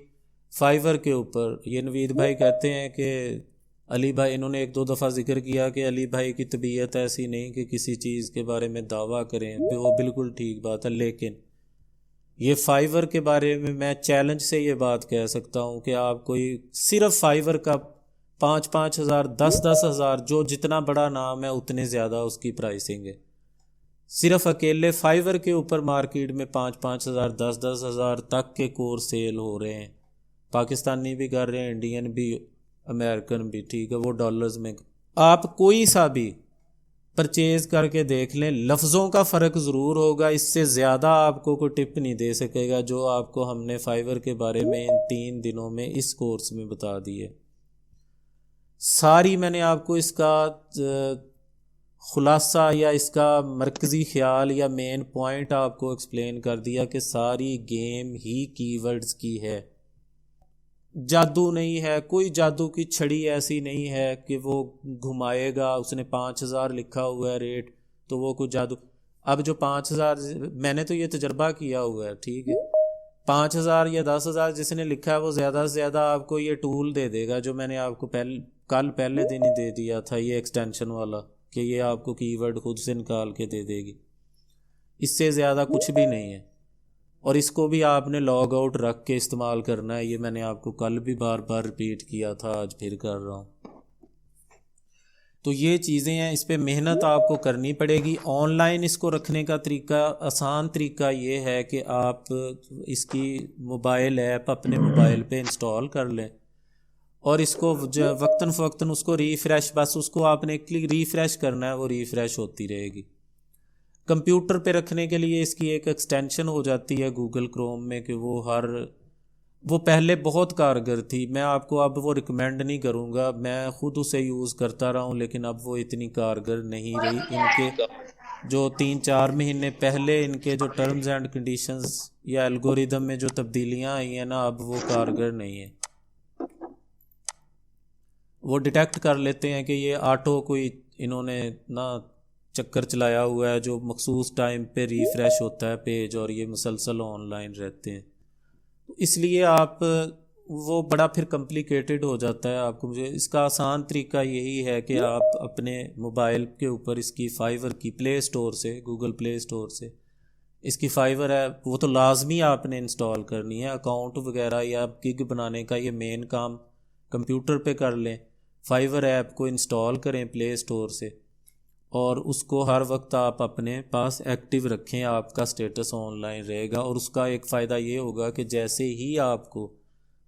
फाइवर के ऊपर, ये नवीद भाई कहते हैं कि अली भाई, इन्होंने 1-2 दफ़ा जिक्र किया कि अली भाई की तबीयत ऐसी नहीं कि किसी चीज़ के बारे में दावा करें, वो बिल्कुल ठीक बात है, लेकिन ये फाइवर के बारे में मैं चैलेंज से ये बात कह सकता हूँ कि आप कोई सिर्फ फाइवर का 5-5 हज़ार, 10-10 हज़ार, जो जितना बड़ा नाम है उतने ज़्यादा उसकी प्राइसिंग है। सिर्फ अकेले फाइवर के ऊपर मार्केट में 5-5 हज़ार, 10-10 हज़ार तक के कोर्स सेल हो रहे हैं। पाकिस्तानी भी कर रहे हैं, इंडियन भी, अमेरिकन भी, ठीक है, वो डॉलर्स में। आप कोई सा भी परचेज़ करके देख लें, लफ्ज़ों का फ़र्क ज़रूर होगा, इससे ज़्यादा आपको कोई टिप नहीं दे सकेगा जो आपको हमने फाइवर के बारे में इन 3 दिनों में इस कोर्स में बता दी है। सारी मैंने आपको इसका खुलासा या इसका मरकज़ी ख्याल या मेन पॉइंट आपको एक्सप्लेन कर दिया कि सारी गेम ही कीवर्ड्स की है, जादू नहीं है। कोई जादू की छड़ी ऐसी नहीं है कि वो घुमाएगा, उसने 5,000 लिखा हुआ है रेट तो वो कुछ जादू। अब जो 5,000, मैंने तो ये तजर्बा किया हुआ है, ठीक है, 5,000 या 10,000 जिसने लिखा है वो ज़्यादा से ज़्यादा आपको ये टूल दे देगा जो मैंने आपको कल पहले दिन ही दे दिया था, ये एक्सटेंशन वाला, कि ये आपको कीवर्ड खुद से निकाल के दे देगी। इससे ज़्यादा कुछ भी नहीं है, और इसको भी आपने लॉग आउट रख के इस्तेमाल करना है। ये मैंने आपको कल भी बार बार रिपीट किया था, आज फिर कर रहा हूँ। तो ये चीज़ें हैं, इस पर मेहनत आपको करनी पड़ेगी। ऑनलाइन इसको रखने का तरीका, आसान तरीका ये है कि आप इसकी मोबाइल ऐप अपने मोबाइल पे इंस्टॉल कर लें और इसको वक्तन फ़वक्तन उसको रीफ़्रेश, बस उसको आपने क्लिक रीफ़्रेश करना है, वो रीफ़्रेश होती रहेगी। कंप्यूटर पे रखने के लिए इसकी एक एक्सटेंशन हो जाती है गूगल क्रोम में कि वो पहले बहुत कारगर थी। मैं आपको अब वो रिकमेंड नहीं करूँगा, मैं ख़ुद उसे यूज़ करता रहा हूँ, लेकिन अब वो इतनी कारगर नहीं रही। इनके जो 3-4 महीने पहले इनके जो टर्म्स एंड कंडीशंस या एल्गोरिदम में जो तब्दीलियाँ आई हैं ना, अब वो कारगर नहीं है। वो डिटेक्ट कर लेते हैं कि ये ऑटो कोई इन्होंने ना चक्कर चलाया हुआ है जो मखसूस टाइम पे रिफ़्रेश होता है पेज, और ये मुसलसल ऑनलाइन रहते हैं। इसलिए आप वो बड़ा फिर कॉम्प्लिकेटेड हो जाता है आपको। मुझे इसका आसान तरीका यही है कि आप अपने मोबाइल के ऊपर इसकी फाइवर की प्ले स्टोर से, गूगल प्ले स्टोर से इसकी फाइवर है वो तो लाजमी आपने इंस्टॉल करनी है। अकाउंट वगैरह या गिग बनाने का ये मेन काम कंप्यूटर पे कर लें, फाइवर ऐप को इंस्टॉल करें प्ले स्टोर से, और उसको हर वक्त आप अपने पास एक्टिव रखें, आपका स्टेटस ऑनलाइन रहेगा। और उसका एक फ़ायदा ये होगा कि जैसे ही आपको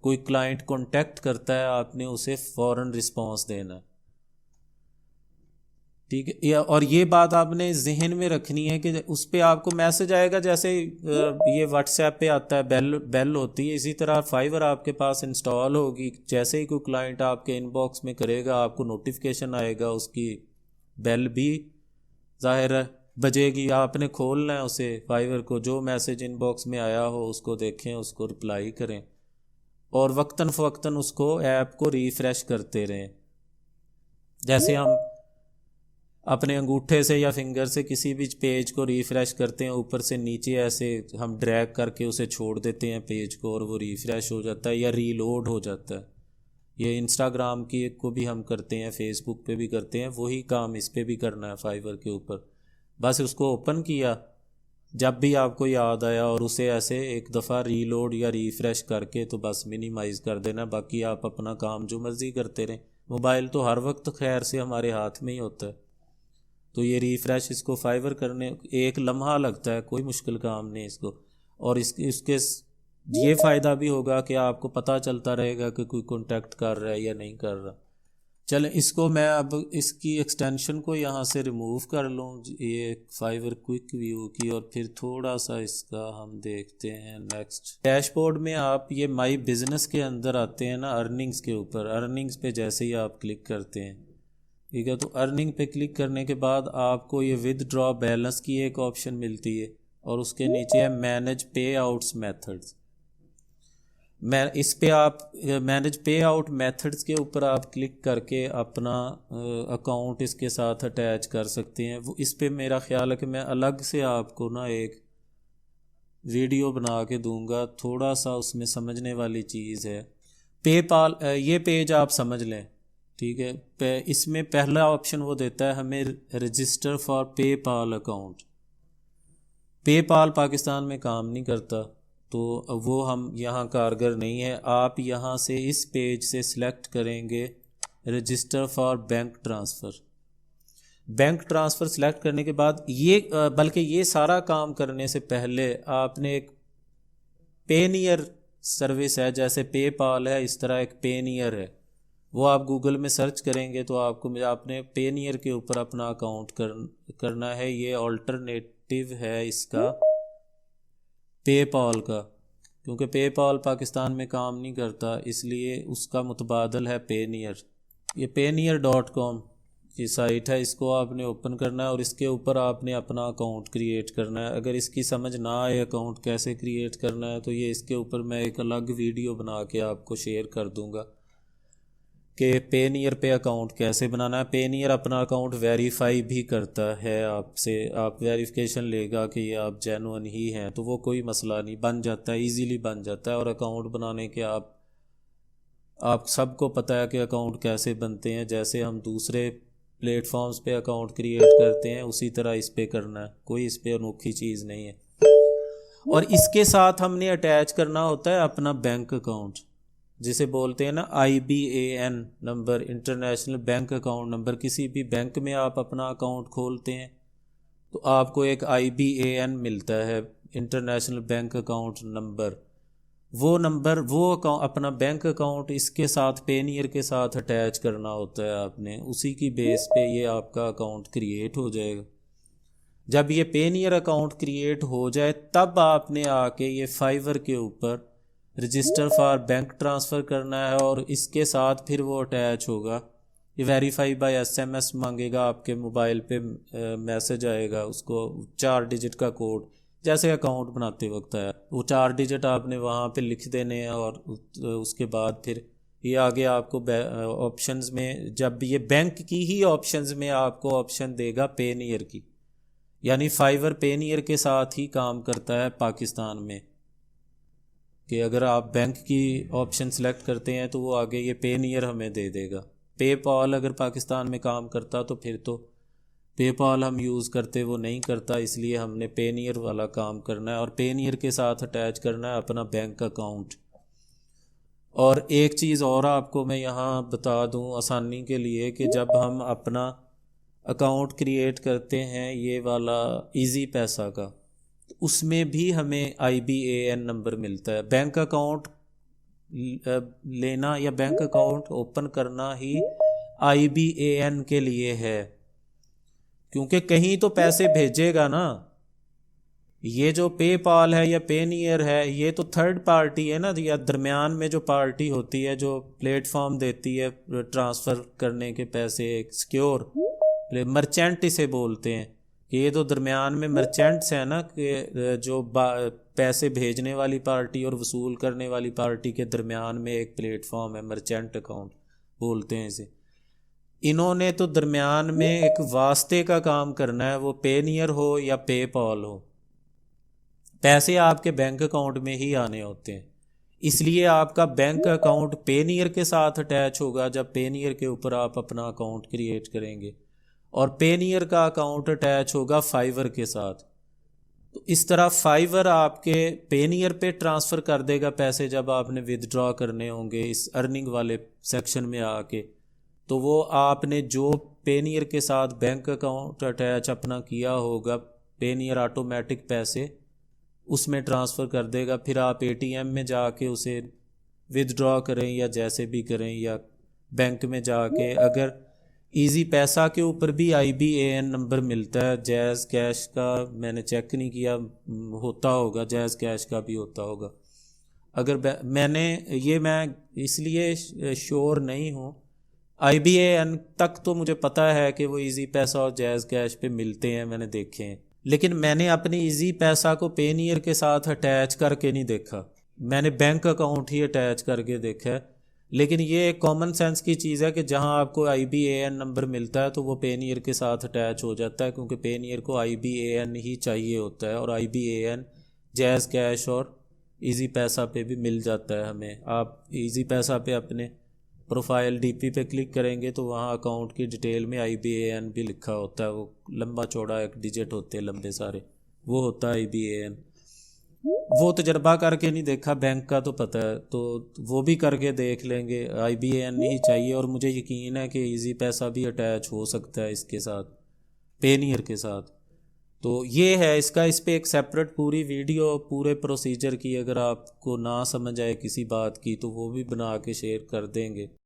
कोई क्लाइंट कांटेक्ट करता है, आपने उसे फ़ौरन रिस्पॉन्स देना है, ठीक है। और ये बात आपने जहन में रखनी है कि उस पर आपको मैसेज आएगा, जैसे ये व्हाट्सएप पे आता है, बेल बेल होती है, इसी तरह फाइवर आपके पास इंस्टॉल होगी। जैसे ही कोई क्लाइंट आपके इनबॉक्स में करेगा, आपको नोटिफिकेशन आएगा, उसकी बेल भी ज़ाहिर है बजेगी। आपने खोलना है उसे फाइवर को, जो मैसेज इनबॉक्स में आया हो उसको देखें, उसको रिप्लाई करें, और वक्तन फ़वक्तन उसको ऐप को रिफ़्रेश करते रहें। जैसे हम अपने अंगूठे से या फिंगर से किसी भी पेज को रिफ़्रेश करते हैं, ऊपर से नीचे ऐसे हम ड्रैग करके उसे छोड़ देते हैं पेज को, और वो रिफ़्रेश हो जाता है या रीलोड हो जाता है। ये इंस्टाग्राम की को भी हम करते हैं, फेसबुक पे भी करते हैं, वही काम इस पे भी करना है फाइवर के ऊपर। बस उसको ओपन किया जब भी आपको याद आया, और उसे ऐसे एक दफ़ा रीलोड या रिफ़्रेश करके तो बस मिनिमाइज़ कर देना। बाकी आप अपना काम जो मर्ज़ी करते रहें। मोबाइल तो हर वक्त खैर से हमारे हाथ में ही होता है, तो ये रिफ़्रेश इसको फाइवर करने एक लम्हा लगता है, कोई मुश्किल काम नहीं इसको। और इसके ये फ़ायदा भी होगा कि आपको पता चलता रहेगा कि कोई कांटेक्ट कर रहा है या नहीं कर रहा। चलें, इसको मैं अब इसकी एक्सटेंशन को यहाँ से रिमूव कर लूँ, ये फाइवर क्विक व्यू की, और फिर थोड़ा सा इसका हम देखते हैं नेक्स्ट। डैशबोर्ड में आप ये माई बिज़नेस के अंदर आते हैं ना, अर्निंग्स के ऊपर। अर्निंग्स पे जैसे ही आप क्लिक करते हैं, ठीक है, तो अर्निंग पे क्लिक करने के बाद आपको ये विदड्रॉ बैलेंस की एक ऑप्शन मिलती है, और उसके नीचे है मैनेज पे आउट्स मेथड्स। मैं इस पे आप मैनेज पे आउट मेथड्स के ऊपर आप क्लिक करके अपना अकाउंट इसके साथ अटैच कर सकते हैं। वो इस पे मेरा ख्याल है कि मैं अलग से आपको ना एक वीडियो बना के दूंगा, थोड़ा सा उसमें समझने वाली चीज़ है। पेपाल, ये पेज आप समझ लें, ठीक है। इसमें पहला ऑप्शन वो देता है हमें register for PayPal account. PayPal Pakistan में काम नहीं करता, तो वो हम यहाँ कारगर नहीं है। आप यहाँ से इस पेज से सिलेक्ट करेंगे register for bank transfer. Bank transfer select करने के बाद ये बल्कि ये सारा काम करने से पहले आपने एक पेनियर सर्विस है, जैसे पेपाल है इस तरह एक पेनियर है, वो आप गूगल में सर्च करेंगे तो आपको आपने पेनियर के ऊपर अपना अकाउंट करना है। ये ऑल्टरनेटिव है इसका पेपाल का, क्योंकि पेपाल पाकिस्तान में काम नहीं करता, इसलिए उसका मुतबादल है पेनियर। ये payoneer.com की साइट है, इसको आपने ओपन करना है और इसके ऊपर आपने अपना अकाउंट क्रिएट करना है। अगर इसकी समझ ना आए अकाउंट कैसे क्रिएट करना है, तो ये इसके ऊपर मैं एक अलग वीडियो बना के आपको शेयर कर दूंगा कि पेनियर पे अकाउंट कैसे बनाना है। पेनियर अपना अकाउंट वेरीफाई भी करता है आपसे, आप वेरिफिकेशन लेगा कि ये आप जेन्युइन ही हैं, तो वो कोई मसला नहीं, बन जाता है, इजीली बन जाता है। और अकाउंट बनाने के आप सबको पता है कि अकाउंट कैसे बनते हैं, जैसे हम दूसरे प्लेटफॉर्म्स पे अकाउंट क्रिएट करते हैं उसी तरह इस पे करना है, कोई इस पे अनोखी चीज़ नहीं है। और इसके साथ हमने अटैच करना होता है अपना बैंक अकाउंट, जिसे बोलते हैं ना IBAN number, international bank account number. किसी भी बैंक में आप अपना अकाउंट खोलते हैं तो आपको एक IBAN मिलता है, इंटरनेशनल बैंक अकाउंट नंबर। वो नंबर, वो अकाउंट, अपना बैंक अकाउंट इसके साथ पेनियर के साथ अटैच करना होता है आपने, उसी की बेस पे ये आपका अकाउंट क्रिएट हो जाएगा। जब ये पेनियर अकाउंट क्रिएट हो जाए तब आपने आके ये फाइवर के ऊपर रजिस्टर फॉर बैंक ट्रांसफ़र करना है, और इसके साथ फिर वो अटैच होगा। ये वेरीफाई बाय SMS मांगेगा, आपके मोबाइल पे मैसेज आएगा, उसको 4 डिजिट का कोड, जैसे अकाउंट बनाते वक्त आया, वो 4 डिजिट आपने वहाँ पे लिख देने हैं। और उसके बाद फिर ये आगे आपको ऑप्शंस में, जब ये बैंक की ही ऑप्शंस में आपको ऑप्शन देगा पेनियर की, यानी फाइवर पेनियर के साथ ही काम करता है पाकिस्तान में, कि अगर आप बैंक की ऑप्शन सेलेक्ट करते हैं तो वो आगे ये पेनियर हमें दे देगा। पेपाल अगर पाकिस्तान में काम करता तो फिर तो पेपाल हम यूज़ करते, वो नहीं करता, इसलिए हमने पेनियर वाला काम करना है और पेनियर के साथ अटैच करना है अपना बैंक अकाउंट। और एक चीज़ और आपको मैं यहाँ बता दूँ आसानी के लिए कि जब हम अपना अकाउंट क्रिएट करते हैं ये वाला इजी पैसा का, तो उसमें भी हमें IBAN नंबर मिलता है। बैंक अकाउंट लेना या बैंक अकाउंट ओपन करना ही IBAN के लिए है, क्योंकि कहीं तो पैसे भेजेगा ना। ये जो पेपाल है या पेनीयर है ये तो थर्ड पार्टी है ना, या दरमियान में जो पार्टी होती है जो प्लेटफॉर्म देती है ट्रांसफ़र करने के पैसे, सिक्योर मर्चेंट इसे बोलते हैं कि ये तो दरमियान में मर्चेंट्स है ना, कि जो पैसे भेजने वाली पार्टी और वसूल करने वाली पार्टी के दरमियान में एक प्लेटफॉर्म है, मर्चेंट अकाउंट बोलते हैं इसे। इन्होंने तो दरमियान में एक वास्ते का काम करना है, वो पेनीयर हो या पेपाल हो, पैसे आपके बैंक अकाउंट में ही आने होते हैं। इसलिए आपका बैंक अकाउंट पेनीयर के साथ अटैच होगा जब पेनीयर के ऊपर आप अपना अकाउंट क्रिएट करेंगे, और पेनीयर का अकाउंट अटैच होगा फाइवर के साथ। तो इस तरह फाइवर आपके पेनीयर पे ट्रांसफ़र कर देगा पैसे जब आपने विदड्रॉ करने होंगे इस अर्निंग वाले सेक्शन में आके। तो वो आपने जो पेनीयर के साथ बैंक अकाउंट अटैच अपना किया होगा, पेनीयर ऑटोमेटिक पैसे उसमें ट्रांसफ़र कर देगा। फिर आप ATM में जाके उसे विदड्रॉ करें या जैसे भी करें, या बैंक में जाके, अगर इजी पैसा के ऊपर भी IBAN नंबर मिलता है। जैज़ कैश का मैंने चेक नहीं किया, होता होगा, जैज़ कैश का भी होता होगा। अगर मैं इसलिए श्योर नहीं हूँ, IBAN तक तो मुझे पता है कि वो इजी पैसा और जैज़ कैश पे मिलते हैं, मैंने देखे हैं। लेकिन मैंने अपनी इजी पैसा को पेनीयर के साथ अटैच करके नहीं देखा, मैंने बैंक अकाउंट ही अटैच करके देखा है। लेकिन ये एक कॉमन सेंस की चीज़ है कि जहां आपको IBAN नंबर मिलता है तो वो पेनीयर के साथ अटैच हो जाता है, क्योंकि पेनीयर को IBAN ही चाहिए होता है, और IBAN जैज़ कैश और इजी पैसा पे भी मिल जाता है हमें। आप इजी पैसा पे अपने प्रोफाइल DP पे क्लिक करेंगे तो वहाँ अकाउंट की डिटेल में IBAN भी लिखा होता है, वो लंबा चौड़ा एक डिजिट होते हैं लंबे सारे, वो होता है IBAN। वो तजर्बा करके नहीं देखा, बैंक का तो पता है, तो वो भी करके देख लेंगे। IBAN ही चाहिए, और मुझे यकीन है कि इजी पैसा भी अटैच हो सकता है इसके साथ, पेनीयर के साथ। तो ये है इसका, इस पर एक सेपरेट पूरी वीडियो पूरे प्रोसीजर की, अगर आपको ना समझ आए किसी बात की तो वो भी बना के शेयर कर देंगे।